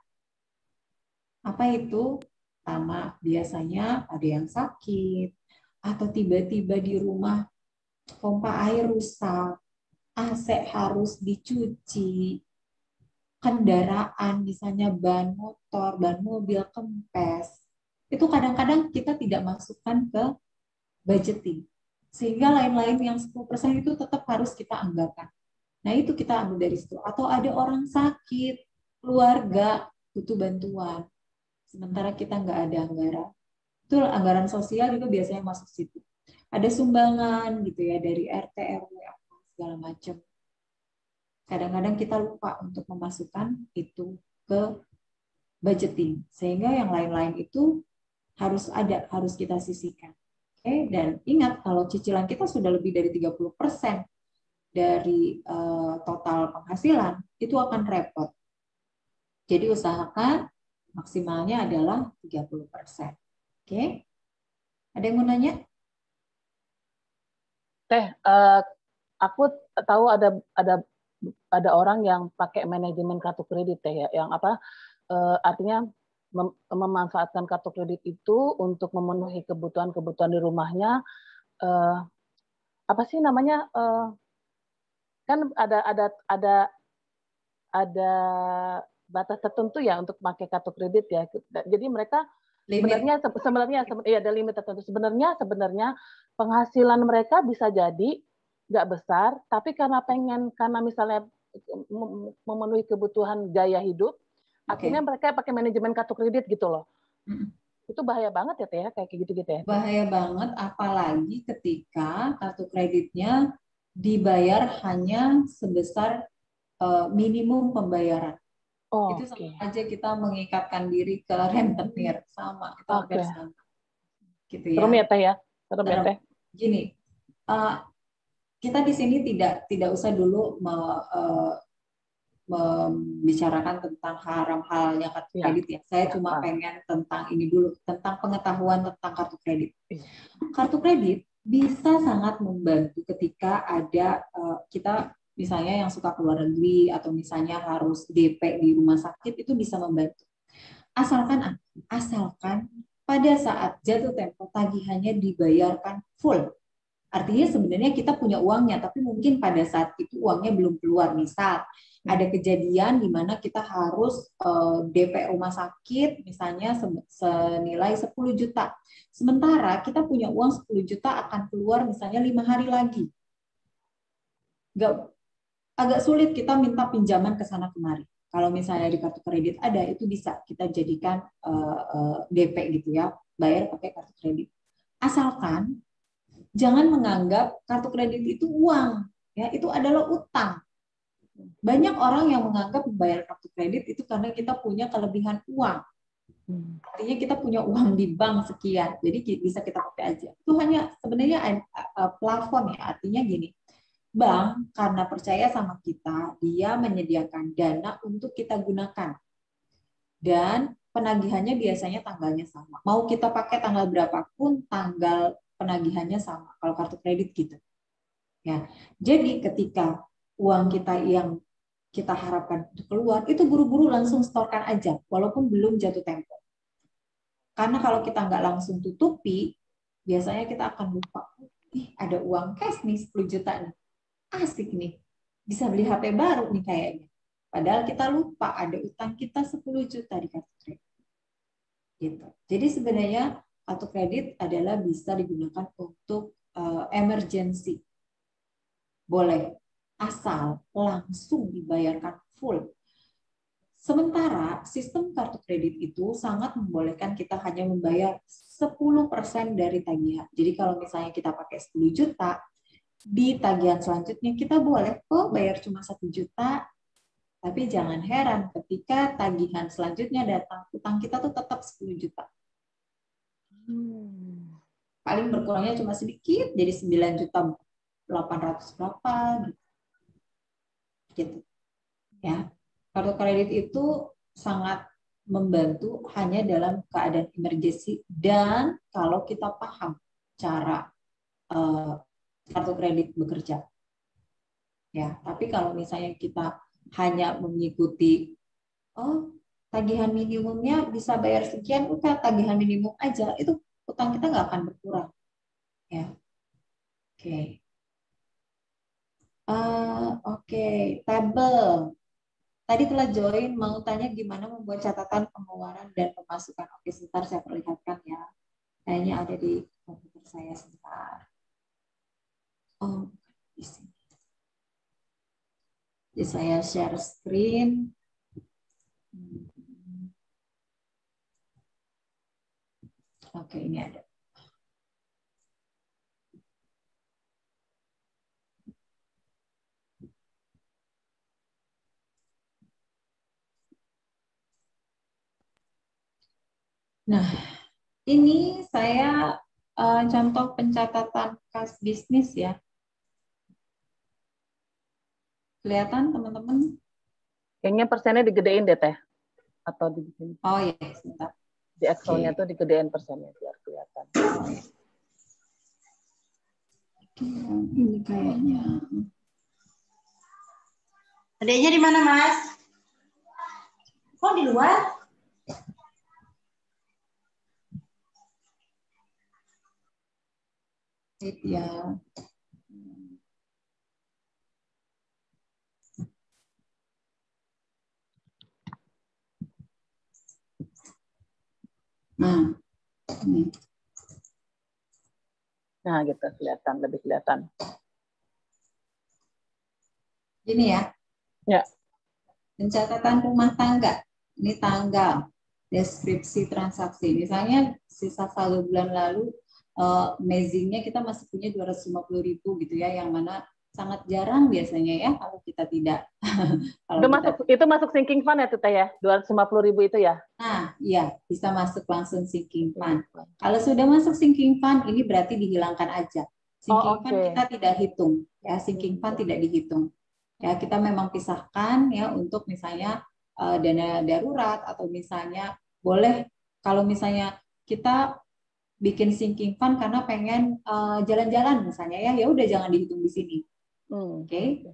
A: Apa itu? Pertama, biasanya ada yang sakit, atau tiba-tiba di rumah pompa air rusak, AC harus dicuci, kendaraan misalnya ban motor, ban mobil kempes. Itu kadang-kadang kita tidak masukkan ke budgeting. Sehingga lain-lain yang 10% itu tetap harus kita anggarkan. Nah, itu kita ambil dari situ. Atau ada orang sakit, keluarga butuh bantuan. Sementara kita nggak ada anggaran. Itu anggaran sosial juga biasanya masuk situ. Ada sumbangan gitu ya dari RT, RW, segala macam. Kadang-kadang kita lupa untuk memasukkan itu ke budgeting. Sehingga yang lain-lain itu harus ada, harus kita sisihkan. Oke, dan ingat kalau cicilan kita sudah lebih dari 30% dari total penghasilan, itu akan repot. Jadi usahakan maksimalnya adalah 30%. Oke? Ada yang mau nanya?
B: Aku tahu ada orang yang pakai manajemen kartu kredit ya, yang artinya memanfaatkan kartu kredit itu untuk memenuhi kebutuhan-kebutuhan di rumahnya. Apa sih namanya? Kan ada batas tertentu ya untuk pakai kartu kredit ya. Jadi mereka sebenarnya ya ada limit tertentu. Sebenarnya penghasilan mereka bisa jadi nggak besar, tapi karena misalnya memenuhi kebutuhan gaya hidup, akhirnya mereka pakai manajemen kartu kredit gitu loh. Itu bahaya banget ya Teh, kayak gitu-gitu ya.
A: Bahaya banget, apalagi ketika kartu kreditnya dibayar hanya sebesar minimum pembayaran. Itu sama aja kita mengikatkan diri ke rentenir, sama itu hampir sama. Gitu ya.
B: Serem ya Teh ya. Serem ya Teh.
A: Gini, kita di sini tidak usah dulu membicarakan tentang haram halalnya kartu kredit ya. Saya cuma pengen tentang ini dulu, tentang pengetahuan tentang kartu kredit. Kartu kredit bisa sangat membantu ketika ada kita misalnya yang suka keluar negeri atau misalnya harus DP di rumah sakit, itu bisa membantu. Asalkan pada saat jatuh tempo tagihannya dibayarkan full. Artinya sebenarnya kita punya uangnya, tapi mungkin pada saat itu uangnya belum keluar. Misal ada kejadian di mana kita harus DP rumah sakit misalnya senilai 10 juta. Sementara kita punya uang 10 juta akan keluar misalnya 5 hari lagi. Agak sulit kita minta pinjaman ke sana kemari. Kalau misalnya di kartu kredit ada, itu bisa kita jadikan DP gitu ya, bayar pakai kartu kredit. Asalkan jangan menganggap kartu kredit itu uang, ya itu adalah utang. Banyak orang yang menganggap membayar kartu kredit itu karena kita punya kelebihan uang. Artinya kita punya uang di bank sekian, jadi bisa kita pakai aja. Itu hanya sebenarnya plafon ya, artinya gini. Bank karena percaya sama kita, dia menyediakan dana untuk kita gunakan. Dan penagihannya biasanya tanggalnya sama. Mau kita pakai tanggal berapapun, tanggal penagihannya sama kalau kartu kredit gitu. Ya. Jadi ketika uang kita yang kita harapkan untuk keluar, itu buru-buru langsung setorkan aja, walaupun belum jatuh tempo. Karena kalau kita nggak langsung tutupi, biasanya kita akan lupa, ada uang cash nih 10 juta nih, asik nih, bisa beli HP baru nih kayaknya. Padahal kita lupa ada utang kita 10 juta di kartu kredit. Gitu. Jadi sebenarnya kartu kredit adalah bisa digunakan untuk emergency. Boleh, asal langsung dibayarkan full. Sementara sistem kartu kredit itu sangat membolehkan kita hanya membayar 10% dari tagihan. Jadi kalau misalnya kita pakai 10 juta, di tagihan selanjutnya kita boleh kok bayar cuma 1 juta, tapi jangan heran ketika tagihan selanjutnya datang, utang kita tuh tetap 10 juta. Paling berkurangnya cuma sedikit, jadi 9 juta 800 berapa gitu. Ya. Kartu kredit itu sangat membantu hanya dalam keadaan emergency dan kalau kita paham cara kartu kredit bekerja. Ya, tapi kalau misalnya kita hanya mengikuti tagihan minimumnya bisa bayar sekian, udah tagihan minimum aja, itu utang kita nggak akan berkurang. Ya. Oke. Oke, tabel. Tadi telah join, mau tanya gimana membuat catatan pengeluaran dan pemasukan. Oke, sebentar saya perlihatkan ya. Kayaknya ada di komputer saya sebentar. Oh, di sini. Jadi saya share screen. Oke, ini ada. Nah, ini saya contoh pencatatan kas bisnis ya. Kelihatan teman-teman?
B: Kayaknya persennya digedein deh Teh. Atau dibikin.
A: Oh iya, sebentar.
B: Di Excel-nya tuh digedein persennya biar kelihatan.
A: Ini kayaknya.
C: Adanya di mana, Mas? Kok di luar?
A: Ya. Nah, ini.
B: Nah, gitu kelihatan, lebih kelihatan.
A: Gini ya.
B: Ya.
A: Pencatatan rumah tangga. Ini tanggal, deskripsi transaksi. Misalnya sisa saldo bulan lalu, amazingnya kita masih punya 250.000 gitu ya, yang mana sangat jarang biasanya ya kalau kita tidak.
B: Kalau itu masuk sinking fund ya Teh ya, 250.000 itu ya?
A: Nah, iya bisa masuk langsung sinking fund. Kalau sudah masuk sinking fund, ini berarti dihilangkan aja. Sinking fund kita tidak hitung, ya sinking fund tidak dihitung. Ya kita memang pisahkan ya untuk misalnya dana darurat atau misalnya boleh kalau misalnya kita bikin sinking fund karena pengen jalan-jalan misalnya ya udah jangan dihitung di sini. Oke.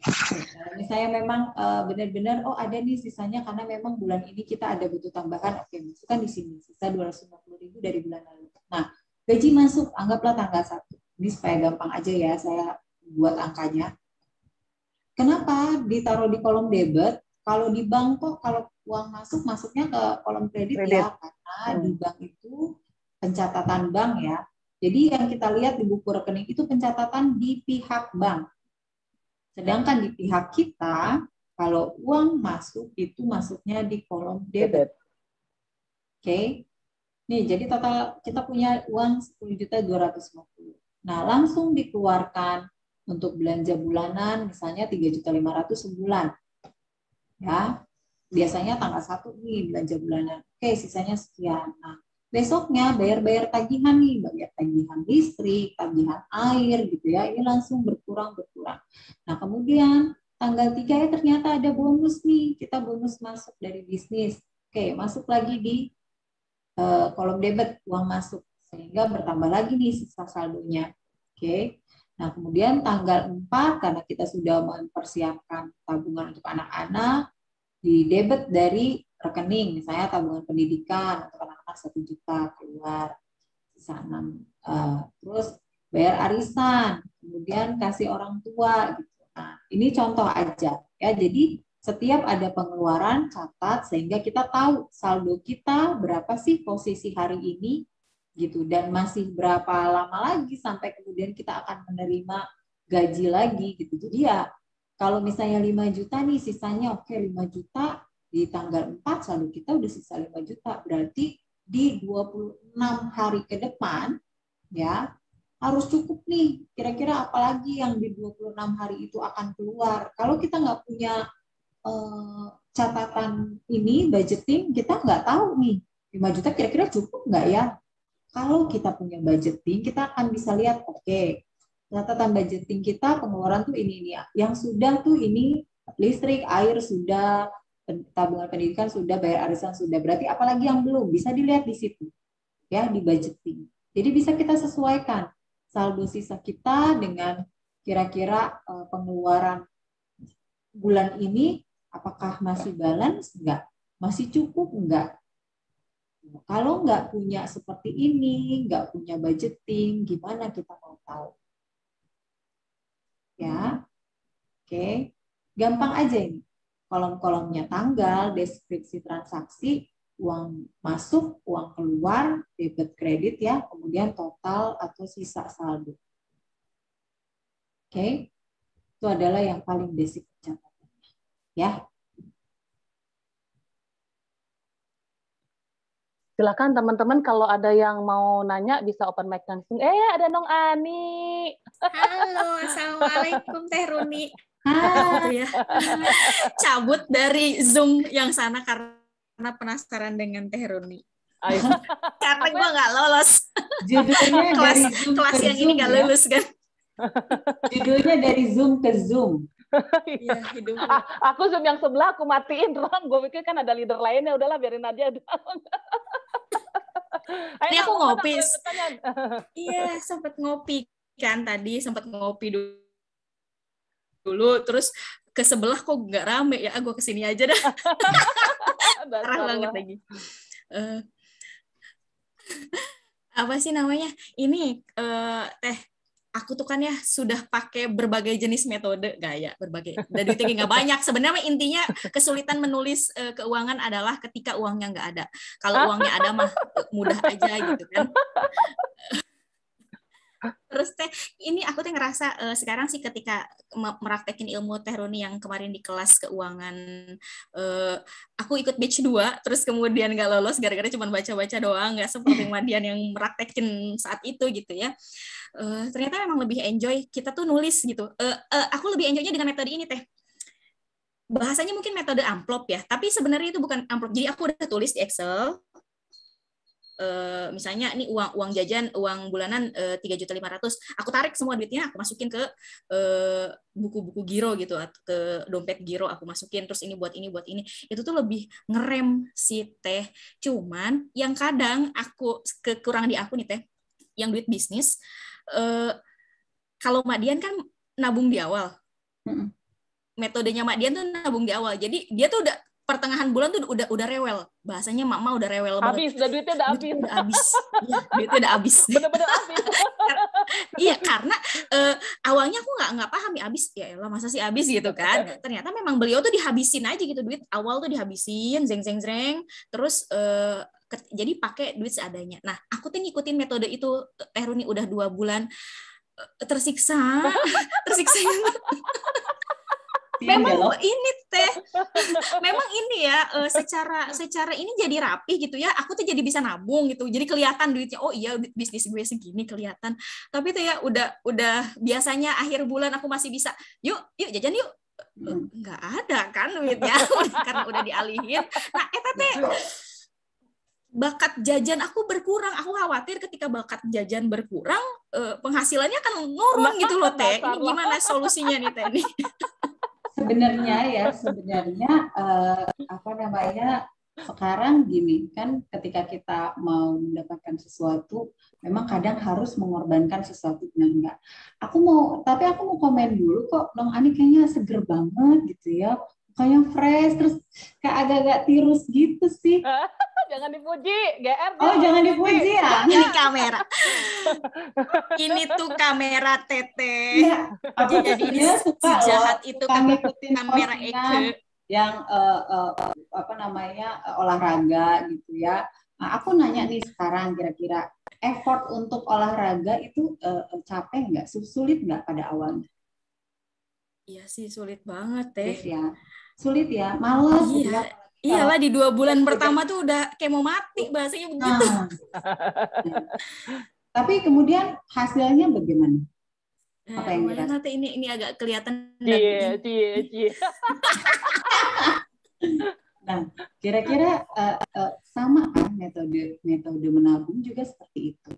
A: Kalau misalnya memang benar-benar ada nih sisanya karena memang bulan ini kita ada butuh tambahan, oke masukkan di sini sisa 250.000 dari bulan lalu. Nah gaji masuk anggaplah tanggal 1. Ini supaya gampang aja ya saya buat angkanya. Kenapa ditaruh di kolom debit? Kalau di bank kok kalau uang masuknya ke kolom kredit. Ya karena di bank itu pencatatan bank ya. Jadi yang kita lihat di buku rekening itu pencatatan di pihak bank. Sedangkan di pihak kita, kalau uang masuk itu masuknya di kolom debit. Oke. Nih, jadi total kita punya uang 10.250.000. Nah, langsung dikeluarkan untuk belanja bulanan misalnya 3.500.000 sebulan. Ya. Biasanya tanggal 1 nih belanja bulanan. Oke, sisanya sekian. Nah, besoknya bayar tagihan nih, bayar tagihan listrik, tagihan air gitu ya. Ini langsung berkurang. Nah, kemudian tanggal 3 ya ternyata ada bonus nih. Kita bonus masuk dari bisnis. Oke, masuk lagi di kolom debit uang masuk sehingga bertambah lagi nih sisa saldonya. Oke. Nah, kemudian tanggal 4 karena kita sudah mempersiapkan tabungan untuk anak-anak, didebet dari rekening, misalnya tabungan pendidikan untuk anak-anak 1 juta keluar, sisa 6. Terus bayar arisan, kemudian kasih orang tua gitu. Nah, ini contoh aja ya. Jadi setiap ada pengeluaran catat sehingga kita tahu saldo kita berapa sih posisi hari ini gitu, dan masih berapa lama lagi sampai kemudian kita akan menerima gaji lagi gitu. Jadi ya kalau misalnya 5 juta nih sisanya, oke 5 juta di tanggal 4 saldo kita udah sisa 5 juta, berarti di 26 hari ke depan ya harus cukup nih, kira-kira apalagi yang di 26 hari itu akan keluar. Kalau kita nggak punya catatan ini, budgeting, kita nggak tahu nih 5 juta kira-kira cukup nggak ya. Kalau kita punya budgeting, kita akan bisa lihat, oke, catatan budgeting kita pengeluaran tuh ini ya. Yang sudah tuh ini listrik, air sudah, tabungan pendidikan sudah, bayar arisan sudah. Berarti apalagi yang belum, bisa dilihat di situ ya, di budgeting. Jadi bisa kita sesuaikan saldo sisa kita dengan kira-kira pengeluaran bulan ini, apakah masih balance enggak? Masih cukup enggak? Kalau nggak punya seperti ini, nggak punya budgeting, gimana kita mau tahu? Ya, oke. Gampang aja ini. Kolom-kolomnya tanggal, deskripsi transaksi, uang masuk, uang keluar, debit kredit ya, kemudian total atau sisa saldo. Oke. Itu adalah yang paling basic catatannya. Ya.
B: Silakan teman-teman kalau ada yang mau nanya bisa open mic langsung. Ada Nong Ani.
D: Halo, assalamualaikum Teh Runi.
A: Hai.
D: Ya. Cabut dari Zoom yang sana karena penasaran dengan Teh Runi. Karena gue nggak lolos.
A: Judulnya dari Zoom
D: kelas
A: ke
D: yang
A: Zoom,
D: ini nggak
A: ya?
D: lulus kan?
A: Judulnya dari Zoom ke Zoom.
D: Iya, hidup.
B: Aku Zoom yang sebelah aku matiin, Ron. Gue pikir kan ada leader lainnya, udahlah biarin aja.
D: Ini aku ngopi. Iya, sempat ngopi kan tadi, sempat ngopi dulu, terus ke sebelah kok nggak rame ya, gue kesini aja dah. Parah banget lagi. Apa sih namanya? Ini Teh, aku tuh kan ya sudah pakai berbagai jenis metode gaya, berbagai. Dan duitnya nggak banyak. Sebenarnya intinya kesulitan menulis keuangan adalah ketika uangnya nggak ada. Kalau uangnya ada mah mudah aja gitu kan. Terus Teh, ini aku Teh ngerasa sekarang sih ketika meraktekin ilmu Teh Runi yang kemarin di kelas keuangan, aku ikut batch 2, terus kemudian nggak lolos gara-gara cuma baca-baca doang, nggak seperti Madian yang meraktekin saat itu gitu ya. Ternyata memang lebih enjoy kita tuh nulis gitu. Aku lebih enjoynya dengan metode ini Teh. Bahasanya mungkin metode amplop ya, tapi sebenarnya itu bukan amplop. Jadi aku udah tulis di Excel. Misalnya ini uang jajan, uang bulanan 3.500.000, aku tarik semua duitnya, aku masukin ke buku-buku giro gitu, atau ke dompet giro aku masukin, terus ini buat ini, itu tuh lebih ngerem si Teh. Cuman yang kadang aku kurang di aku nih Teh, yang duit bisnis, kalau Mak Dian kan nabung di awal, metodenya Mak Dian tuh nabung di awal, jadi dia tuh udah pertengahan bulan tuh udah rewel, bahasanya mama udah rewel
B: habis,
D: banget.
B: Duitnya udah habis.
D: Ya, duitnya udah habis.
B: Bener-bener habis.
D: Iya, karena awalnya aku nggak paham ya, habis ya elah masa sih habis gitu kan. Ternyata memang beliau tuh dihabisin aja gitu, duit awal tuh dihabisin, zeng, terus jadi pakai duit seadanya. Nah, aku tuh ngikutin metode itu Teh Runi udah 2 bulan, tersiksa. Memang ini Teh, memang ini ya secara ini jadi rapi gitu ya. Aku tuh jadi bisa nabung gitu. Jadi kelihatan duitnya. Oh iya bisnis gue segini kelihatan. Tapi tuh ya udah biasanya akhir bulan aku masih bisa. Yuk jajan yuk. Nggak ada kan duitnya karena udah dialihin. Nah Teh, bakat jajan aku berkurang. Aku khawatir ketika bakat jajan berkurang, penghasilannya akan nurun gitu loh Teh. Ini gimana solusinya nih Teh nih?
A: Sebenarnya sekarang gini kan, ketika kita mau mendapatkan sesuatu, memang kadang harus mengorbankan sesuatu, benar enggak? Tapi aku mau komen dulu kok, Nong Ani kayaknya seger banget gitu ya, mukanya fresh, terus kayak agak-agak tirus gitu sih.
B: Jangan dipuji, GR.
A: Oh, jangan dipuji ya?
D: Ini kamera. Ini tuh kamera Teteh.
A: Iya, aku
D: Jadi ini
A: suka
D: sejahat
A: loh,
D: itu
A: suka ngikutin
D: kamera
A: postingan
D: Eke.
A: yang apa namanya olahraga gitu ya. Nah, aku nanya nih sekarang, kira-kira effort untuk olahraga itu capek nggak? Sulit nggak pada awalnya?
D: Iya sih, sulit banget Teh.
A: Sulit ya, males gitu ya.
D: Iyalah di 2 bulan pertama tuh udah kayak mau mati, bahasanya begitu.
A: Nah. Tapi kemudian hasilnya bagaimana? Apa yang
D: lumayan nanti ini agak kelihatan.
B: Cie.
A: Nah, kira-kira sama kan metode menabung juga seperti itu.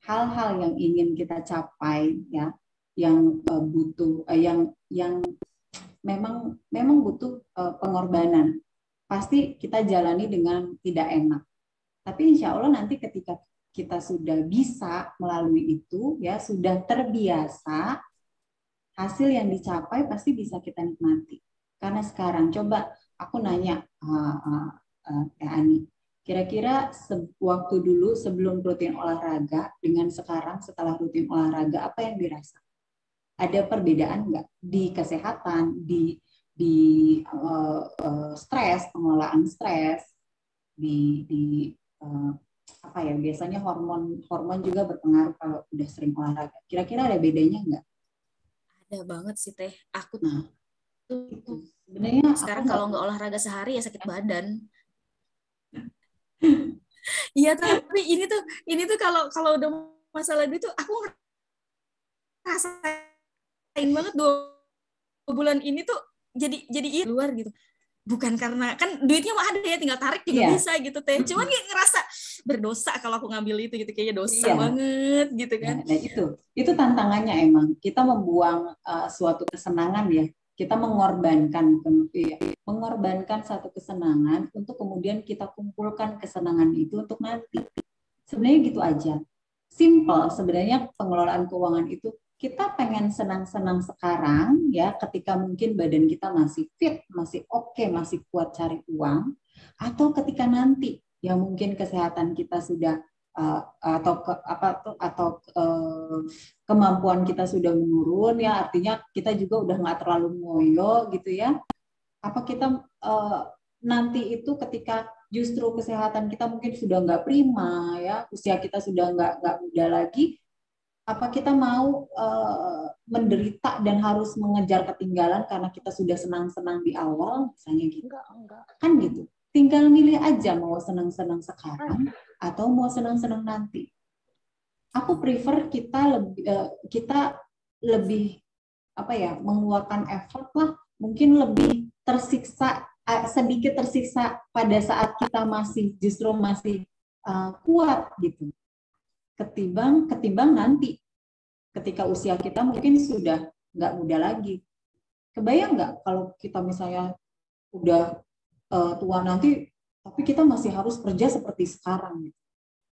A: Hal-hal yang ingin kita capai ya, yang butuh yang memang butuh pengorbanan. Pasti kita jalani dengan tidak enak. Tapi insya Allah nanti ketika kita sudah bisa melalui itu, ya sudah terbiasa, hasil yang dicapai pasti bisa kita nikmati. Karena sekarang coba aku nanya Teh Ani, kira-kira waktu dulu sebelum rutin olahraga dengan sekarang setelah rutin olahraga, apa yang dirasa? Ada perbedaan nggak di kesehatan, di stres, pengelolaan stres, di apa ya, biasanya hormon juga berpengaruh kalau udah sering olahraga. Kira-kira ada bedanya nggak?
D: Ada banget sih Teh. Aku
A: tuh sebenarnya
D: sekarang kalau nggak olahraga sehari ya sakit badan. Iya, tapi ini tuh kalau udah masalah duit tuh aku ngerasain banget 2 bulan ini tuh jadi luar gitu. Bukan karena kan duitnya mah ada ya, tinggal tarik juga bisa gitu Teh. Cuman kayak ngerasa berdosa kalau aku ngambil itu gitu, kayaknya dosa banget gitu kan.
A: Nah, itu tantangannya emang. Kita membuang suatu kesenangan ya. Kita mengorbankan satu kesenangan untuk kemudian kita kumpulkan kesenangan itu untuk nanti. Sebenarnya gitu aja. Simple sebenarnya pengelolaan keuangan itu. Kita pengen senang-senang sekarang ya, ketika mungkin badan kita masih fit, masih oke, masih kuat cari uang, atau ketika nanti ya mungkin kesehatan kita sudah kemampuan kita sudah menurun ya, artinya kita juga udah nggak terlalu ngoyo gitu ya. Apa kita nanti itu ketika justru kesehatan kita mungkin sudah nggak prima ya, usia kita sudah nggak muda lagi, apa kita mau menderita dan harus mengejar ketinggalan karena kita sudah senang-senang di awal, misalnya gitu? Enggak. Kan gitu. Tinggal milih aja mau senang-senang sekarang atau mau senang-senang nanti. Aku prefer kita lebih apa ya, mengeluarkan effort lah, mungkin lebih tersiksa, sedikit tersiksa pada saat kita justru masih kuat gitu. Ketimbang nanti ketika usia kita mungkin sudah nggak muda lagi. Kebayang nggak kalau kita misalnya udah tua nanti, tapi kita masih harus kerja seperti sekarang?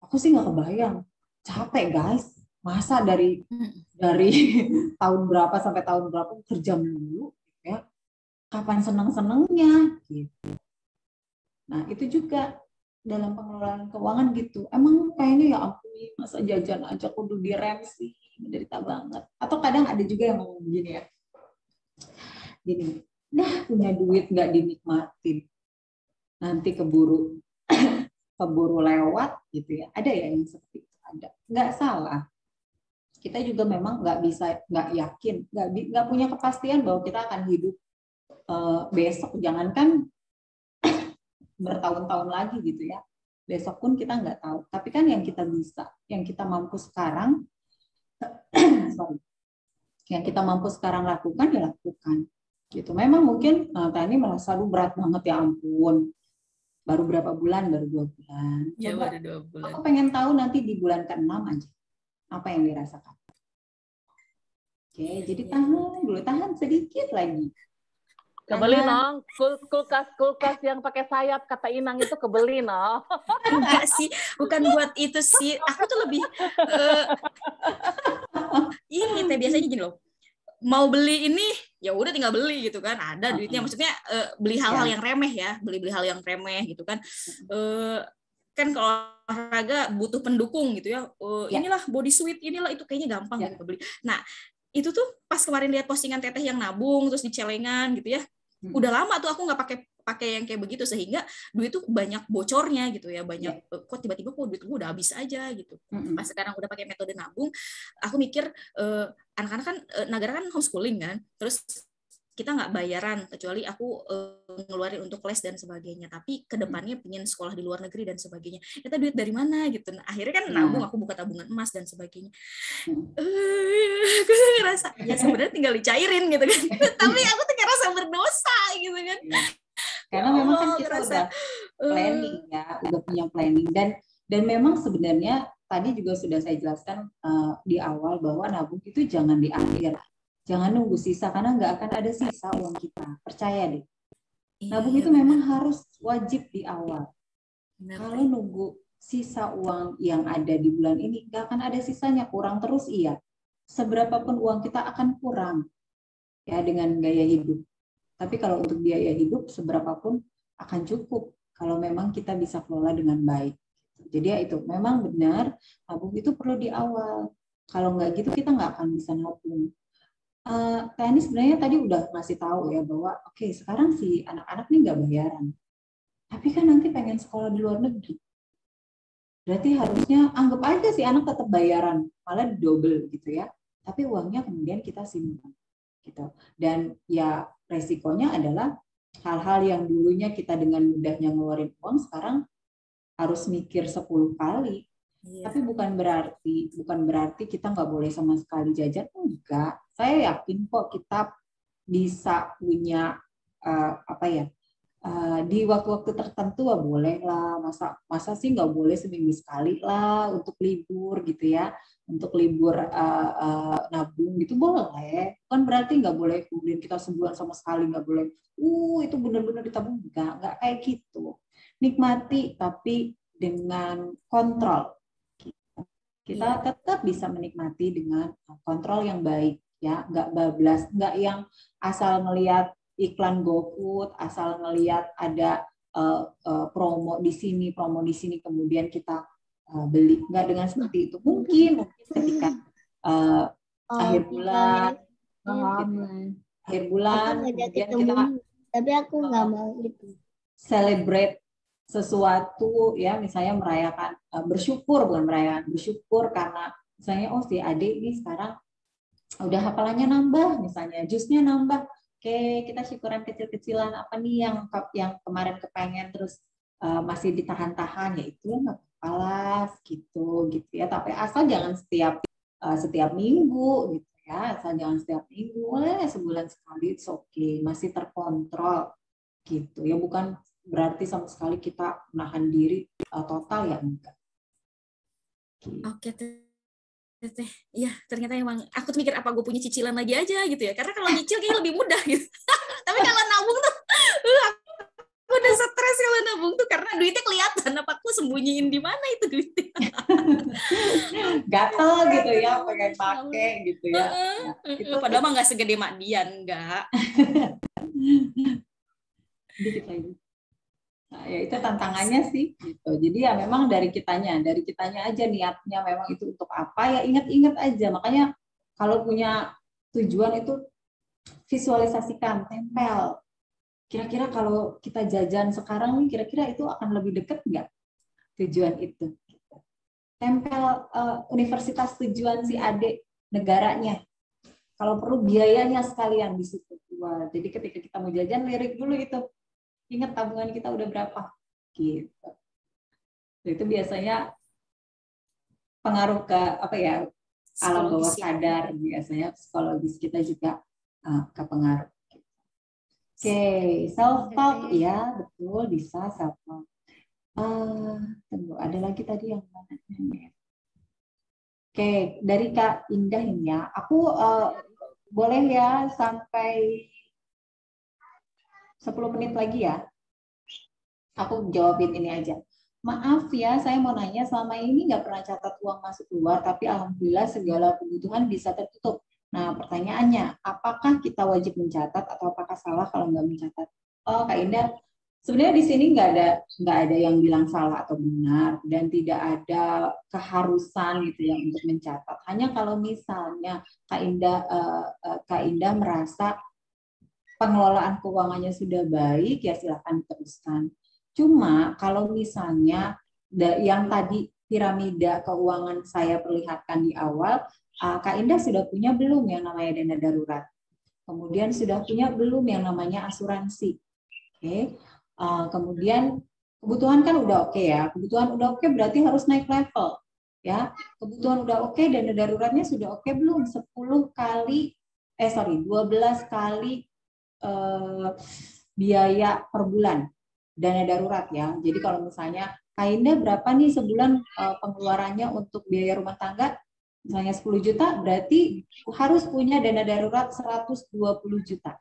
A: Aku sih nggak kebayang. Capek guys. Masa dari tahun berapa sampai tahun berapa kerja dulu, ya? Kapan seneng-senengnya? Gitu. Nah itu juga dalam pengelolaan keuangan gitu. Emang kayaknya ya ampun, masa jajan aja kudu direm sih, menderita banget. Atau kadang ada juga yang ngomong gini ya, gini, punya duit nggak dinikmatin, nanti keburu lewat gitu ya. Ada ya yang seperti itu, ada. Nggak salah. Kita juga memang nggak yakin, nggak punya kepastian bahwa kita akan hidup besok. Jangankan bertahun-tahun lagi gitu ya, besok pun kita nggak tahu. Tapi kan yang kita bisa, yang kita mampu sekarang yang kita mampu sekarang lakukan ya lakukan gitu. Memang mungkin Tani merasa berat banget, ya ampun, baru berapa bulan, baru 2 bulan. Coba,
D: ya, baru 2 bulan.
A: Aku pengen tahu nanti di bulan ke-6 aja apa yang dirasakan. Oke, jadi tahan dulu, tahan sedikit lagi.
B: Kebeli no, kulkas yang pakai sayap kata Inang itu kebeli no.
D: Enggak sih, bukan buat itu sih. Aku tuh lebih ini teh biasanya gini loh. Mau beli ini ya udah tinggal beli gitu kan, ada duitnya. Maksudnya beli hal-hal yang remeh ya, beli hal yang remeh gitu kan. Kan kalau olahraga butuh pendukung gitu ya. Inilah body suit, inilah itu kayaknya gampang gitu beli. Nah, itu tuh pas kemarin lihat postingan teteh yang nabung terus di celengan gitu ya. Udah lama tuh aku nggak pakai yang kayak begitu, sehingga duit tuh banyak bocornya gitu ya, banyak kok tiba-tiba kok duit gue udah habis aja gitu. Pas sekarang udah pakai metode nabung, aku mikir anak-anak kan negara kan homeschooling kan, terus kita nggak bayaran kecuali aku ngeluarin untuk les dan sebagainya, tapi kedepannya pengen sekolah di luar negeri dan sebagainya. Kita duit dari mana gitu. Nah, akhirnya kan nabung, aku buka tabungan emas dan sebagainya. Aku ngerasa ya sebenarnya tinggal dicairin gitu kan, tapi aku tuh ngerasa berdosa gitu kan.
A: Karena memang kan kita udah planning ya, udah punya planning, dan memang sebenarnya tadi juga sudah saya jelaskan di awal bahwa nabung itu jangan di akhir. Jangan nunggu sisa, karena nggak akan ada sisa uang kita. Percaya deh. Nabung itu memang harus wajib di awal. Kalau nunggu sisa uang yang ada di bulan ini, nggak akan ada sisanya. Kurang terus iya. Seberapapun uang kita akan kurang ya dengan gaya hidup. Tapi kalau untuk biaya hidup, seberapapun akan cukup kalau memang kita bisa kelola dengan baik. Jadi ya itu, memang benar, nabung itu perlu di awal. Kalau nggak gitu, kita nggak akan bisa nabung. Tani sebenarnya tadi udah ngasih tahu ya bahwa oke, sekarang si anak-anak nih nggak bayaran, tapi kan nanti pengen sekolah di luar negeri, berarti harusnya anggap aja si anak tetap bayaran, malah double gitu ya, tapi uangnya kemudian kita simpan gitu. Dan ya resikonya adalah hal-hal yang dulunya kita dengan mudahnya ngeluarin uang, sekarang harus mikir 10 kali. Tapi bukan berarti kita nggak boleh sama sekali jajan, enggak. Saya yakin kok kita bisa punya di waktu-waktu tertentu boleh lah, masa sih nggak boleh seminggu sekali lah untuk libur gitu ya, untuk libur nabung gitu boleh. Kan berarti nggak boleh kemudian kita sebulan sama sekali nggak boleh. Itu benar-benar ditabung, nggak kayak gitu. Nikmati tapi dengan kontrol. Kita tetap bisa menikmati dengan kontrol yang baik ya, nggak bablas, nggak yang asal ngelihat iklan GoFood, asal ngelihat ada promo di sini kemudian kita beli, nggak dengan seperti itu. Mungkin ketika akhir bulan kemudian kita
C: tapi aku nggak mau itu
A: celebrate sesuatu ya, misalnya merayakan bersyukur karena misalnya si adik ini sekarang udah hafalannya nambah, misalnya jusnya nambah, oke kita syukuran kecil-kecilan apa nih yang kemarin kepengen terus masih ditahan-tahan, ya itu nggak apa-apa gitu ya, tapi asal jangan setiap minggu gitu ya, asal jangan setiap minggu, sebulan sekali it's okay, masih terkontrol gitu ya, bukan berarti sama sekali kita menahan diri total ya, enggak.
D: Oke Teteh, ya ternyata emang aku tuh mikir apa gue punya cicilan lagi aja gitu ya, karena kalau nyicil kayaknya lebih mudah gitu. Tapi kalau nabung tuh aku udah stres kalau nabung tuh, karena duitnya kelihatan, apa aku sembunyiin di mana itu duitnya.
A: Gatel gitu ya, pengen pakai gitu ya.
D: Itu padahal mah nggak segede Mak Dian, enggak.
A: Dikit lagi. Nah, ya itu tantangannya sih gitu. Jadi ya memang dari kitanya aja niatnya memang itu untuk apa ya, ingat-ingat aja. Makanya kalau punya tujuan itu visualisasikan, tempel. Kira-kira kalau kita jajan sekarang nih, kira-kira itu akan lebih dekat nggak tujuan itu? Tempel universitas tujuan si adik, negaranya. Kalau perlu biayanya sekalian di situ. Wah, jadi ketika kita mau jajan, lirik dulu itu. Ingat tabungan kita udah berapa gitu. Itu biasanya pengaruh ke alam bawah sadar, biasanya psikologis kita juga kepengaruh. Oke, self talk ya, betul, bisa self talk. Tunggu, ada lagi tadi yang mana? Oke, dari Kak Indah ini ya, aku boleh ya sampai 10 menit lagi ya. Aku jawabin ini aja. Maaf ya, saya mau nanya, selama ini nggak pernah catat uang masuk keluar, tapi alhamdulillah segala kebutuhan bisa tertutup. Nah, pertanyaannya, apakah kita wajib mencatat atau apakah salah kalau nggak mencatat? Oh, Kak Indah, sebenarnya di sini nggak ada yang bilang salah atau benar, dan tidak ada keharusan gitu ya untuk mencatat. Hanya kalau misalnya Kak Indah merasa pengelolaan keuangannya sudah baik, ya silakan diteruskan. Cuma kalau misalnya yang tadi piramida keuangan saya perlihatkan di awal, Kak Indah sudah punya belum yang namanya dana darurat? Kemudian sudah punya belum yang namanya asuransi? Oke. Kemudian kebutuhan kan udah oke ya. Kebutuhan udah oke berarti harus naik level. Ya, kebutuhan udah oke, dana daruratnya sudah oke belum? 12 kali biaya per bulan dana darurat ya. Jadi kalau misalnya Kak Indah berapa nih sebulan pengeluarannya untuk biaya rumah tangga? Misalnya 10 juta, berarti harus punya dana darurat 120 juta.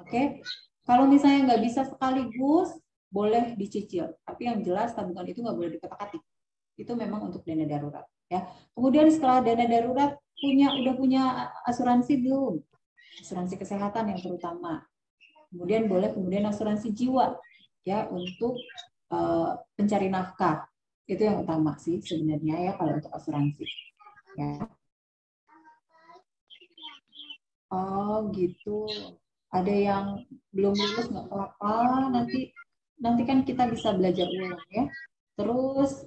A: Oke. Kalau misalnya nggak bisa sekaligus, boleh dicicil. Tapi yang jelas tabungan itu nggak boleh dikotak-atik. Itu memang untuk dana darurat. Ya. Kemudian setelah dana darurat udah punya asuransi belum? Asuransi kesehatan yang terutama. Kemudian asuransi jiwa ya untuk pencari nafkah. Itu yang utama sih sebenarnya ya kalau untuk asuransi. Ya. Oh gitu. Ada yang belum lulus nggak apa-apa, nanti kan kita bisa belajar ulang ya. Terus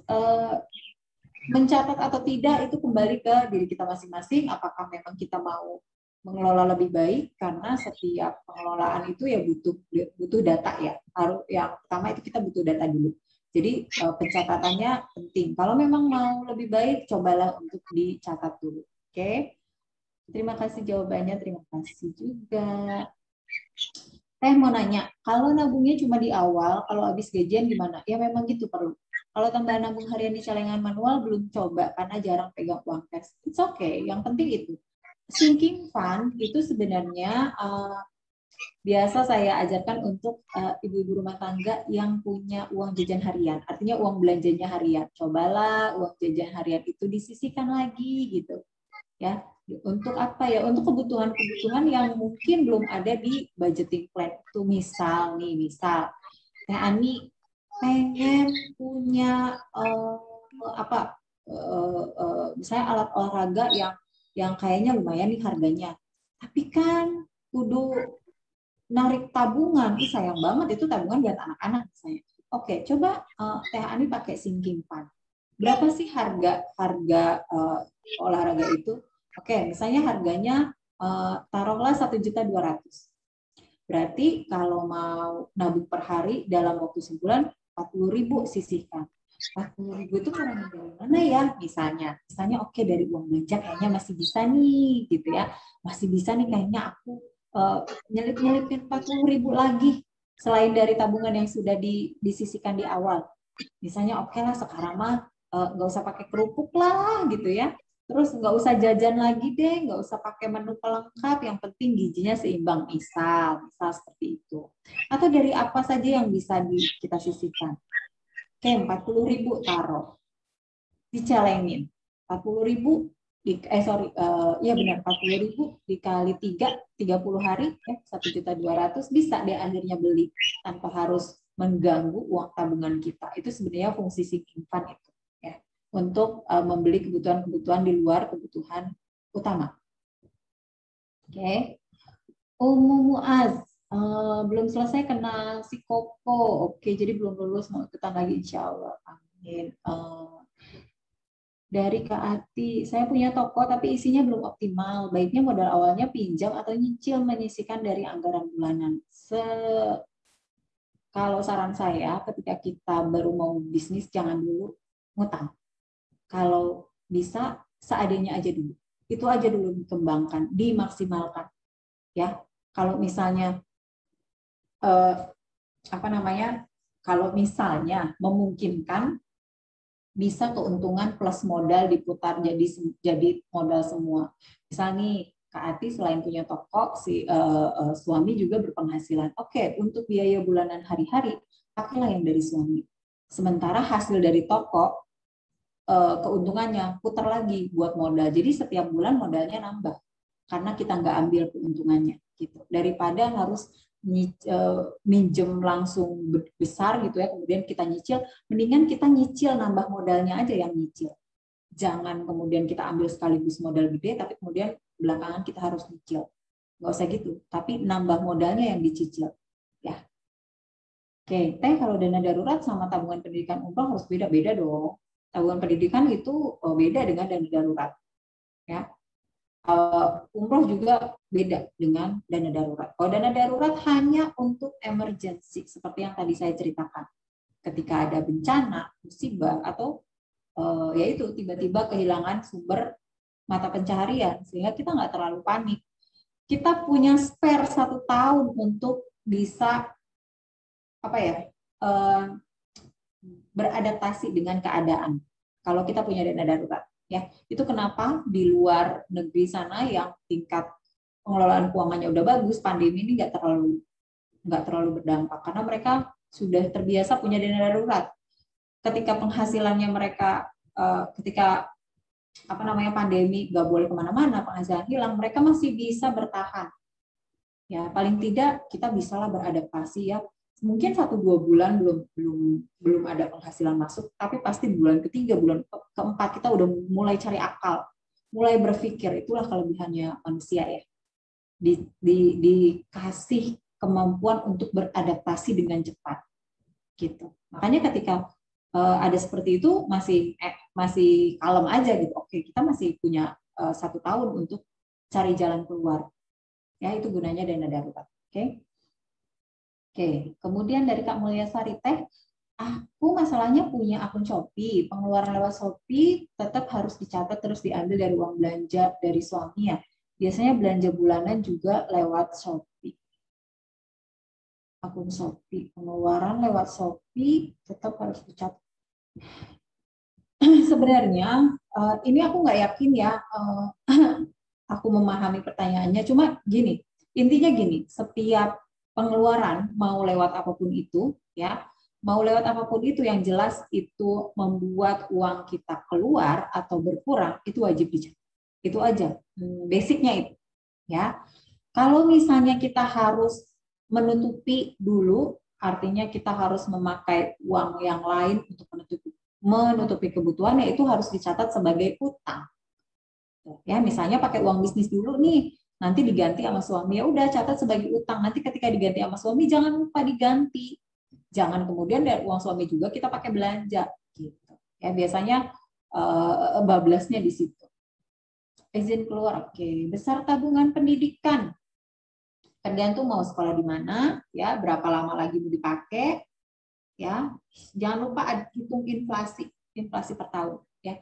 A: mencatat atau tidak itu kembali ke diri kita masing-masing. Apakah memang kita mau mengelola lebih baik, karena setiap pengelolaan itu ya butuh data ya. Harus yang pertama itu kita butuh data dulu. Jadi pencatatannya penting. Kalau memang mau lebih baik, cobalah untuk dicatat dulu. Oke. Terima kasih jawabannya. Terima kasih juga. Saya mau nanya, kalau nabungnya cuma di awal, kalau habis gajian gimana? Ya memang gitu perlu. Kalau tambahan nabung harian di celengan manual belum coba karena jarang pegang uang cash. It's okay. Yang penting itu. Sinking fund itu sebenarnya biasa saya ajarkan untuk ibu-ibu rumah tangga yang punya uang jajan harian. Artinya uang belanjanya harian. Cobalah uang jajan harian itu disisihkan lagi gitu. Ya, untuk apa ya? Untuk kebutuhan-kebutuhan yang mungkin belum ada di budgeting plan. Itu misal Teh Ani pengen punya misalnya alat olahraga yang kayaknya lumayan nih harganya. Tapi kan kudu narik tabungan, sayang banget itu tabungan buat anak-anak misalnya. Oke, coba Teh Ani pakai sinking fund. Berapa sih harga olahraga itu? Oke, misalnya harganya taruhlah 1.200.000. Berarti kalau mau nabung per hari dalam waktu sebulan 40.000 sisihkan. 40.000 itu kurang dari mana ya? Misalnya oke, dari uang belanja kayaknya masih bisa nih gitu ya. Masih bisa nih kayaknya aku nyelip-nyelipin 40.000 lagi selain dari tabungan yang sudah disisihkan di awal. Misalnya oke lah sekarang mah nggak usah pakai kerupuk lah gitu ya. Terus nggak usah jajan lagi deh, nggak usah pakai menu pelengkap, yang penting gizinya seimbang, misal seperti itu. Atau dari apa saja yang bisa kita sisihkan. Oke, 40.000 taruh, dicelengin. 40.000 ya benar, 40.000 dikali 30 hari ya 1.200.000 bisa deh akhirnya beli tanpa harus mengganggu uang tabungan kita. Itu sebenarnya fungsi sinking fund itu ya, untuk membeli kebutuhan-kebutuhan di luar kebutuhan utama. Oke. Muaz, belum selesai kena si Koko. Oke, jadi belum lulus, mau ikutan lagi insya Allah. Amin. Dari Kak Ati, saya punya toko tapi isinya belum optimal. Baiknya modal awalnya pinjam atau nyicil menyisihkan dari anggaran bulanan. Kalau saran saya, ketika kita baru mau bisnis, jangan dulu ngutang. Kalau bisa, seadanya aja dulu. Itu aja dulu dikembangkan, dimaksimalkan. Ya, kalau misalnya kalau misalnya memungkinkan, bisa keuntungan plus modal diputar jadi modal semua. Misal nih Kak Ati selain punya toko, si suami juga berpenghasilan. Oke, untuk biaya bulanan hari-hari, pakailah yang dari suami. Sementara hasil dari toko, keuntungannya putar lagi buat modal. Jadi setiap bulan modalnya nambah karena kita nggak ambil keuntungannya gitu. Daripada harus minjem langsung besar gitu ya, kemudian kita nyicil, mendingan kita nyicil, nambah modalnya aja yang nyicil. Jangan kemudian kita ambil sekaligus modal gede, tapi kemudian belakangan kita harus nyicil. Nggak usah gitu, tapi nambah modalnya yang dicicil. Ya. Oke, Teh, kalau dana darurat sama tabungan pendidikan umroh harus beda-beda dong. Tabungan pendidikan itu beda dengan dana darurat. Ya. Umroh juga beda dengan dana darurat. Kalau dana darurat hanya untuk emergency, seperti yang tadi saya ceritakan. Ketika ada bencana, musibah, atau yaitu tiba-tiba kehilangan sumber mata pencaharian, sehingga kita nggak terlalu panik. Kita punya spare 1 tahun untuk bisa beradaptasi dengan keadaan. Kalau kita punya dana darurat, ya itu kenapa di luar negeri sana yang tingkat pengelolaan keuangannya udah bagus, pandemi ini nggak terlalu berdampak karena mereka sudah terbiasa punya dana darurat. Ketika penghasilannya mereka ketika pandemi nggak boleh kemana-mana, penghasilan hilang, mereka masih bisa bertahan. Ya paling tidak kita bisalah beradaptasi ya. Mungkin 1-2 bulan belum ada penghasilan masuk, tapi pasti bulan ketiga, bulan keempat kita udah mulai cari akal, mulai berpikir. Itulah kelebihannya manusia ya. Dikasih kemampuan untuk beradaptasi dengan cepat. Gitu. Makanya ketika ada seperti itu masih kalem aja gitu. Oke, kita masih punya 1 tahun untuk cari jalan keluar. Ya, itu gunanya dana darurat. Oke. Oke, kemudian dari Kak Mulyasari, Teh, aku masalahnya punya akun Shopee, pengeluaran lewat Shopee tetap harus dicatat terus diambil dari uang belanja dari suami ya. Biasanya belanja bulanan juga lewat Shopee. Akun Shopee, pengeluaran lewat Shopee tetap harus dicatat. Sebenarnya ini aku nggak yakin ya, aku memahami pertanyaannya. Cuma gini, intinya gini, setiap pengeluaran mau lewat apapun itu, ya, mau lewat apapun itu yang jelas itu membuat uang kita keluar atau berkurang, itu wajib dicatat. Itu aja, basicnya itu, ya. Kalau misalnya kita harus menutupi dulu, artinya kita harus memakai uang yang lain untuk menutupi kebutuhan, ya itu harus dicatat sebagai utang. Ya, misalnya pakai uang bisnis dulu nih, nanti diganti sama suami, ya udah catat sebagai utang. Nanti ketika diganti sama suami jangan lupa diganti. Jangan kemudian dari uang suami juga kita pakai belanja gitu. Ya biasanya bablasnya di situ. Izin keluar, oke. Besar tabungan pendidikan. Tergantung mau sekolah di mana, ya, berapa lama lagi mau dipakai, ya. Jangan lupa hitung inflasi per tahun, ya.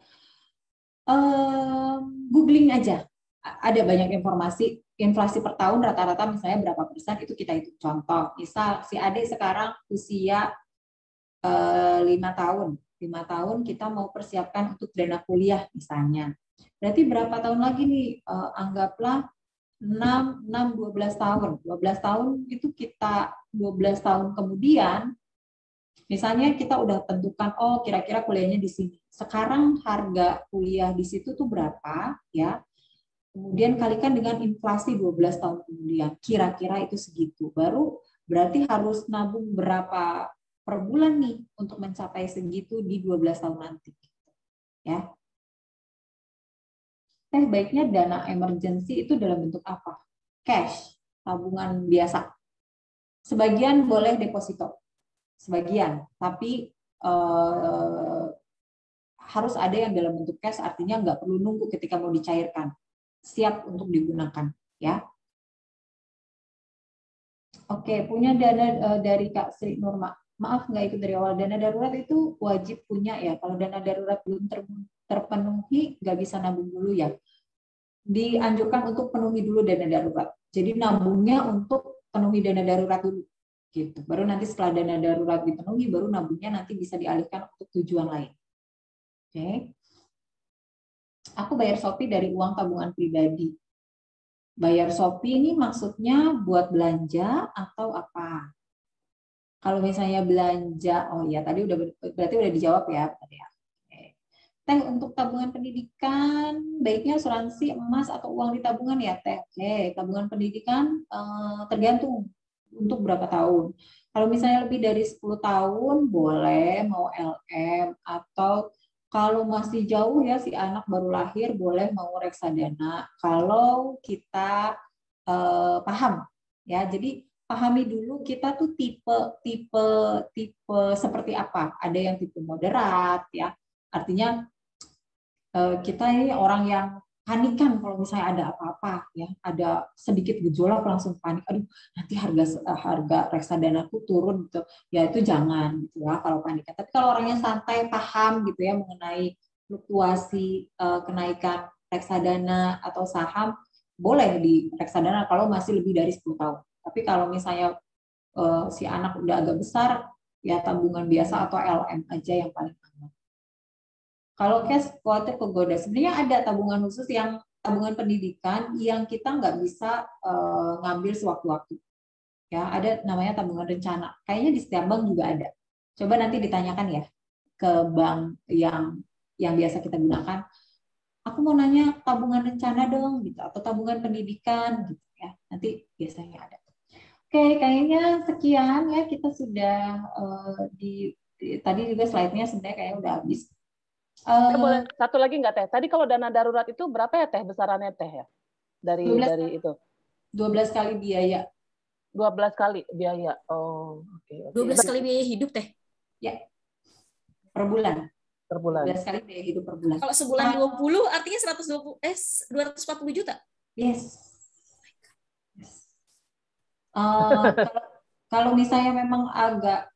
A: Googling aja. Ada banyak informasi inflasi per tahun rata-rata misalnya berapa persen, itu kita hitung. Contoh, misal si adik sekarang usia 5 tahun. 5 tahun kita mau persiapkan untuk dana kuliah misalnya. Berarti berapa tahun lagi nih? Anggaplah 12 tahun. 12 tahun itu kita 12 tahun kemudian misalnya kita udah tentukan, oh kira-kira kuliahnya di sini. Sekarang harga kuliah di situ tuh berapa, ya. Kemudian kalikan dengan inflasi 12 tahun kemudian. Kira-kira itu segitu. Baru berarti harus nabung berapa per bulan nih untuk mencapai segitu di 12 tahun nanti. Ya. Teh, baiknya dana emergency itu dalam bentuk apa? Cash, tabungan biasa. Sebagian boleh deposito. Sebagian, tapi harus ada yang dalam bentuk cash, artinya nggak perlu nunggu ketika mau dicairkan, siap untuk digunakan, ya. Oke, punya dana dari Kak Sri Nurma. Maaf nggak ikut dari awal. Dana darurat itu wajib punya ya. Kalau dana darurat belum terpenuhi, nggak bisa nabung dulu ya. Dianjurkan untuk penuhi dulu dana darurat. Jadi nabungnya untuk penuhi dana darurat dulu. Gitu. Baru nanti setelah dana darurat dipenuhi, baru nabungnya nanti bisa dialihkan untuk tujuan lain. Oke. Aku bayar Shopee dari uang tabungan pribadi. Bayar Shopee ini maksudnya buat belanja atau apa? Kalau misalnya belanja, oh ya tadi berarti udah dijawab ya. Teh, untuk tabungan pendidikan, baiknya asuransi emas atau uang di tabungan ya Teh. Oke, tabungan pendidikan tergantung untuk berapa tahun. Kalau misalnya lebih dari 10 tahun, boleh mau LM, atau kalau masih jauh ya si anak baru lahir, boleh mau reksadana. Kalau kita paham, ya. Jadi pahami dulu kita tuh tipe seperti apa. Ada yang tipe moderat, ya. Artinya kita ini orang yang panikan kalau misalnya ada apa-apa, ya, ada sedikit gejolak langsung panik, aduh nanti harga reksadana aku turun gitu, ya itu jangan gitu ya kalau panikan. Tapi kalau orangnya santai, paham gitu ya mengenai fluktuasi kenaikan reksadana atau saham, boleh di reksadana kalau masih lebih dari 10 tahun. Tapi kalau misalnya si anak udah agak besar, ya tabungan biasa atau LM aja yang paling aman. Kalau cash khawatir kegoda, sebenarnya ada tabungan khusus yang tabungan pendidikan yang kita nggak bisa ngambil sewaktu-waktu. Ya, ada namanya tabungan rencana. Kayaknya di setiap bank juga ada. Coba nanti ditanyakan ya ke bank yang biasa kita gunakan. Aku mau nanya tabungan rencana dong, gitu, atau tabungan pendidikan, gitu ya. Nanti biasanya ada. Oke, kayaknya sekian ya, kita sudah tadi juga slide-nya sebenarnya kayaknya udah habis.
B: Boleh satu lagi nggak Teh? Tadi kalau dana darurat itu berapa ya Teh besarannya Teh ya? Dari itu.
A: 12 kali biaya.
B: 12 kali biaya. Oh, oke.
D: 12 kali biaya hidup Teh?
A: Ya. Per bulan.
B: Per bulan.
A: 12 kali biaya hidup per bulan.
D: Kalau sebulan 20 artinya 240 juta.
A: Yes. Kalau misalnya memang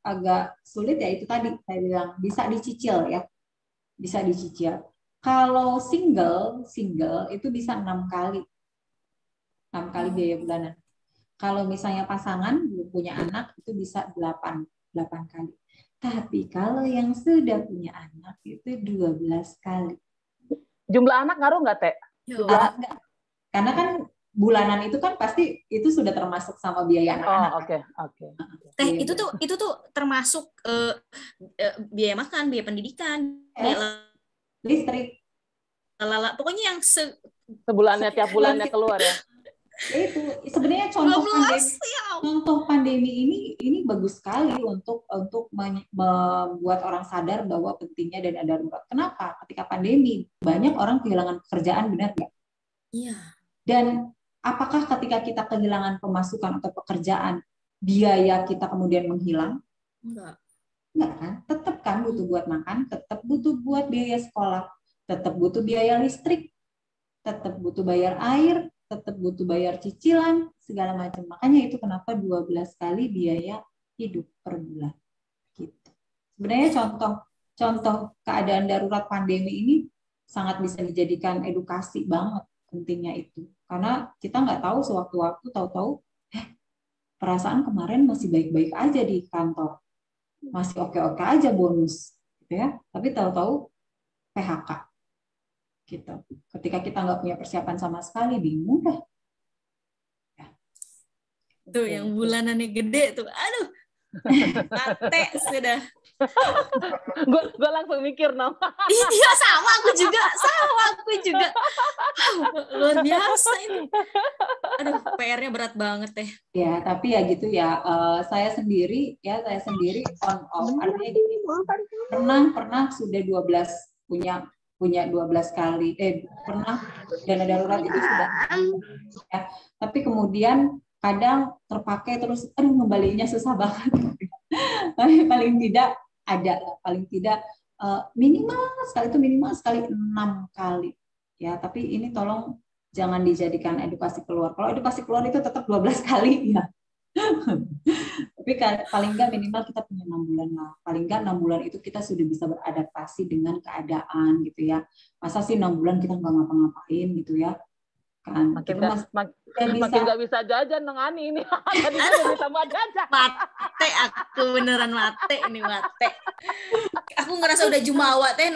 A: agak sulit ya itu tadi saya bilang bisa dicicil ya. Bisa dicicil. Kalau single itu bisa 6 kali. 6 kali biaya bulanan. Kalau misalnya pasangan belum punya anak itu bisa 8 kali. Tapi kalau yang sudah punya anak itu 12 kali.
B: Jumlah anak ngaruh nggak, Teh?
A: Enggak. Karena kan bulanan itu kan pasti itu sudah termasuk sama biaya anak-anak.
B: Oh, oke.
D: Teh, itu tuh termasuk biaya makan, biaya pendidikan, biaya
A: listrik.
D: Pokoknya yang
B: sebulannya tiap bulannya keluar ya.
A: Itu sebenarnya contoh pandemi ini bagus sekali untuk membuat orang sadar bahwa pentingnya dana darurat. Kenapa? Ketika pandemi banyak orang kehilangan pekerjaan, benar nggak?
D: Iya.
A: Dan apakah ketika kita kehilangan pemasukan atau pekerjaan, biaya kita kemudian menghilang? Enggak kan? Tetap kan butuh buat makan, tetap butuh buat biaya sekolah, tetap butuh biaya listrik, tetap butuh bayar air, tetap butuh bayar cicilan, segala macam. Makanya itu kenapa 12 kali biaya hidup per bulan. Gitu. Sebenarnya contoh keadaan darurat pandemi ini sangat bisa dijadikan edukasi banget, pentingnya itu. Karena kita nggak tahu sewaktu-waktu tahu-tahu perasaan kemarin masih baik-baik aja di kantor. Masih oke-oke aja bonus, gitu ya. Tapi tahu-tahu PHK. Gitu. Ketika kita nggak punya persiapan sama sekali, bingung dah. Ya.
D: Tuh yang bulanannya gede tuh, aduh, mate sudah.
B: Gue langsung mikir
D: Iya sama aku juga. Luar biasa ini. Aduh, PR-nya berat banget teh.
A: Ya, tapi ya gitu ya. Saya sendiri on off. Artinya gini, pernah sudah 12 punya 12 kali. Pernah dana darurat itu sudah. Ya. Tapi kemudian kadang terpakai terus, ngembalinya susah banget. Tapi paling tidak minimal sekali 6 kali. Ya, tapi ini tolong jangan dijadikan edukasi keluar. Kalau edukasi keluar itu tetap 12 kali ya. Tapi paling enggak minimal kita punya 6 bulan lah. Paling enggak 6 bulan itu kita sudah bisa beradaptasi dengan keadaan gitu ya. Masa sih 6 bulan kita nggak ngapa-ngapain gitu ya. Kan
B: makin nggak bisa jajan dong Ani ini. Tadi udah bisa jajan.
D: Mate aku beneran mate. Aku ngerasa udah jumawa teh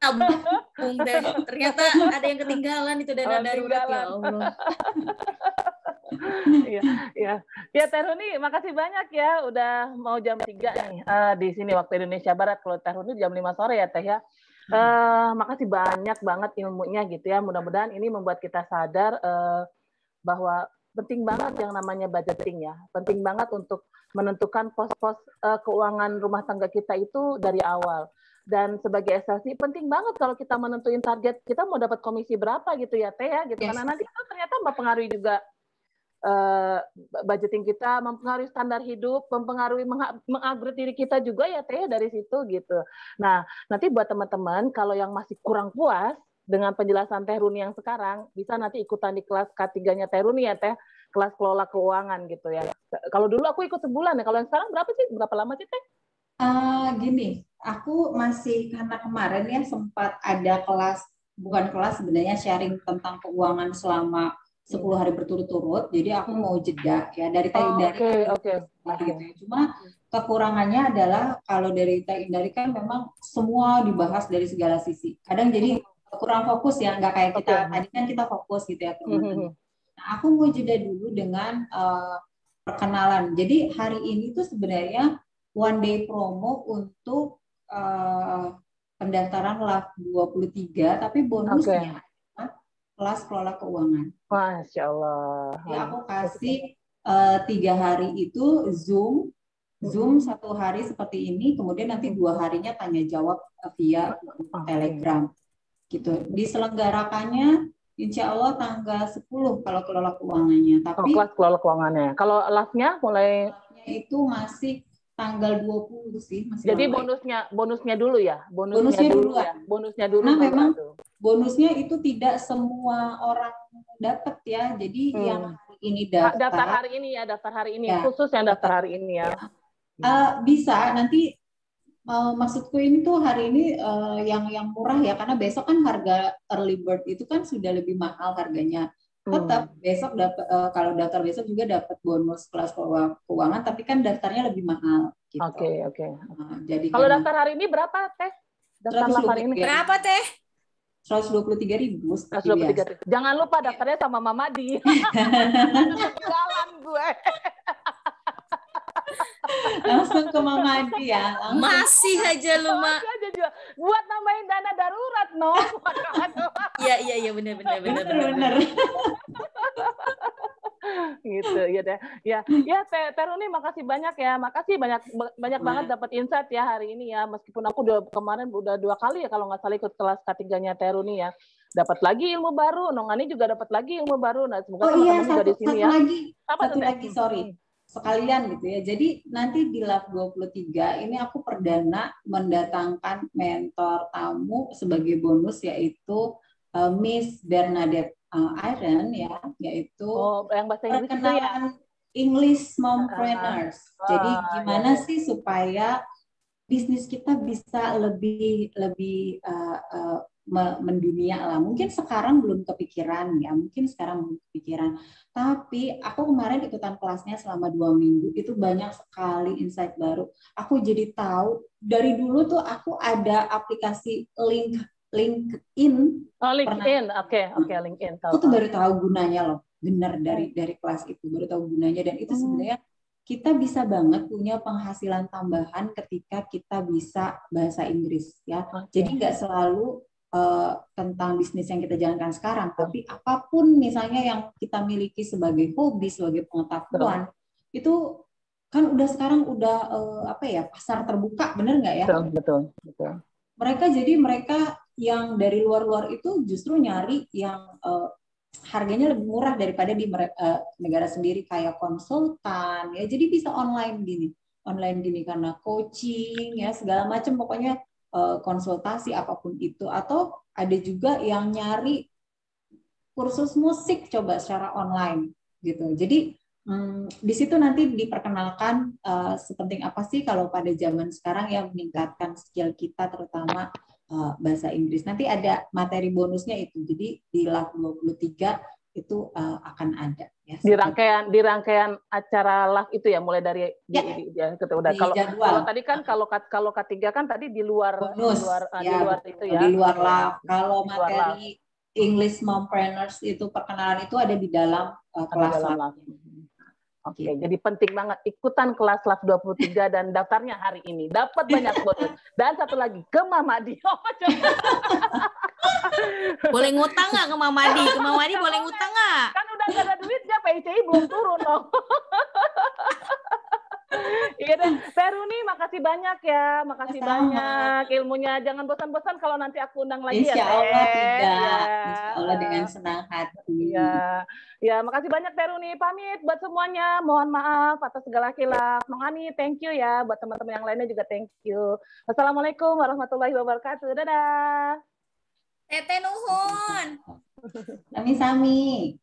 D: tabung deh. Ternyata ada yang ketinggalan itu dana darurat ya Allah.
B: Iya, ya. Ya Teh Runi, makasih banyak ya udah mau jam 3 nih di sini waktu Indonesia Barat. Kalau Teh Runi jam 5 sore ya Teh ya. Makasih banyak banget ilmunya gitu ya. Mudah-mudahan ini membuat kita sadar bahwa penting banget yang namanya budgeting ya. Penting banget untuk menentukan pos-pos keuangan rumah tangga kita itu dari awal. Dan sebagai SLC penting banget kalau kita menentuin target kita mau dapat komisi berapa gitu ya Teh ya gitu. Karena nanti itu ternyata mempengaruhi juga budgeting kita, mempengaruhi standar hidup, mempengaruhi mengupgrade diri kita juga ya Teh dari situ gitu. Nah, nanti buat teman-teman kalau yang masih kurang puas dengan penjelasan Teh Runi yang sekarang, bisa nanti ikutan di kelas K3-nya Teh Runi ya Teh, kelas kelola keuangan gitu ya. Kalau dulu aku ikut sebulan ya, kalau yang sekarang berapa sih? Berapa lama sih Teh?
A: Gini, aku masih karena kemarin ya sempat ada kelas, bukan kelas sebenarnya sharing tentang keuangan selama 10 hari berturut-turut, jadi aku mau jeda ya dari Teh Indari. Gitu ya. Cuma kekurangannya adalah kalau dari Teh Indari kan memang semua dibahas dari segala sisi. Kadang jadi kurang fokus ya, nggak kayak kita tadi kan kita fokus gitu ya teman-teman. Nah, aku mau jeda dulu dengan perkenalan. Jadi hari ini tuh sebenarnya one day promo untuk pendaftaran LAF 23, tapi bonusnya kelas kelola keuangan.
B: Masya Allah.
A: Jadi aku kasih 3 hari itu Zoom 1 hari seperti ini, kemudian nanti 2 harinya tanya jawab via Telegram. Gitu. Diselenggarakannya Insya Allah tanggal 10 kalau kelola keuangannya. Tapi
B: kelas kelola keuangannya. Kalau LAF-nya mulai
A: itu masih tanggal 20 sih. Masih
B: jadi bonusnya dulu ya. Bonusnya dulu ya. Bonusnya dulu.
A: Nah, memang bonusnya itu tidak semua orang dapat ya. Jadi yang ini
B: daftar hari ini ya, daftar hari ini ya. Khusus yang daftar hari ini ya.
A: Bisa nanti maksudku ini tuh hari ini yang murah ya, karena besok kan harga early bird itu kan sudah lebih mahal harganya. Tetap besok dapat kalau daftar besok juga dapat bonus kelas keuangan, tapi kan daftarnya lebih mahal. Gitu.
B: Oke.
A: Jadi
B: kalau daftar hari ini berapa Teh? Daftar hari ini
D: berapa Teh?
A: 123.000.
B: Jangan lupa daftarnya sama Mama Di. Jalan gue.
A: Langsung ke Mama Adi ya.
D: Masih aja lu, Mak.
B: Buat nambahin dana darurat, no.
D: Iya, benar.
B: Gitu ya deh. Ya Teh Runi makasih banyak ya. Makasih banyak banget dapat insight ya hari ini ya. Meskipun aku kemarin udah 2 kali ya kalau nggak salah ikut kelas K3-nya Teh Runi ya. Dapat lagi ilmu baru, Nongani juga dapat lagi ilmu baru. Nah, semoga teman-teman juga di sini ya.
A: Satu lagi, sorry. Sekalian gitu ya. Jadi nanti di LAF 23 ini aku perdana mendatangkan mentor tamu sebagai bonus, yaitu Miss Bernadette Iron ya, yaitu
B: yang bahasa Inggris
A: perkenalan ya? English Mompreneurs. Jadi gimana sih supaya bisnis kita bisa lebih mendunia lah. Mungkin sekarang belum kepikiran ya, tapi aku kemarin ikutan kelasnya selama 2 minggu, itu banyak sekali insight baru. Aku jadi tahu, dari dulu tuh aku ada aplikasi LinkedIn.
B: LinkedIn, oke, LinkedIn.
A: Aku tuh baru tahu gunanya loh, benar dari kelas itu baru tahu gunanya, dan itu sebenarnya kita bisa banget punya penghasilan tambahan ketika kita bisa bahasa Inggris ya. Jadi nggak selalu tentang bisnis yang kita jalankan sekarang, tapi apapun misalnya yang kita miliki sebagai hobi, sebagai pengetahuan, itu kan sekarang udah pasar terbuka, bener nggak ya?
B: Betul.
A: Mereka yang dari luar itu justru nyari yang harganya lebih murah daripada di negara sendiri, kayak konsultan ya. Jadi bisa online gini karena coaching ya, segala macam, pokoknya konsultasi apapun itu. Atau ada juga yang nyari kursus musik coba secara online gitu. Jadi di situ nanti diperkenalkan sepenting apa sih kalau pada zaman sekarang ya meningkatkan skill kita, terutama bahasa Inggris. Nanti ada materi bonusnya itu. Jadi di LAF 23 itu akan ada
B: di rangkaian acara live itu ya, mulai dari udah. Kalau tadi kan kalau K3 kan tadi di luar
A: bonus,
B: di luar itu ya.
A: Di luar live. Kalau materi English Mompreneurs itu perkenalan itu ada di dalam kelas live.
B: Oke, jadi penting banget ikutan kelas live 23 dan daftarnya hari ini. Dapat banyak bonus. Dan satu lagi, ke Mamadi.
D: Boleh ngutang nggak ke Mamadi? Ke Mamadi boleh ngutang nggak?
B: Kan udah nggak ada duitnya, PICI belum turun loh. Iya deh, Teh Runi, makasih banyak ya, makasih banyak ilmunya. Jangan bosan-bosan kalau nanti aku undang lagi
A: Insya
B: ya, Teh.
A: Allah tidak, Insya Allah dengan senang hati.
B: Ya, makasih banyak Teh Runi. Pamit buat semuanya. Mohon maaf atas segala khilaf. Nong Ani, thank you ya. Buat teman-teman yang lainnya juga thank you. Wassalamualaikum warahmatullahi wabarakatuh. Dadah.
D: Teteh nuhun.
A: Sami-sami.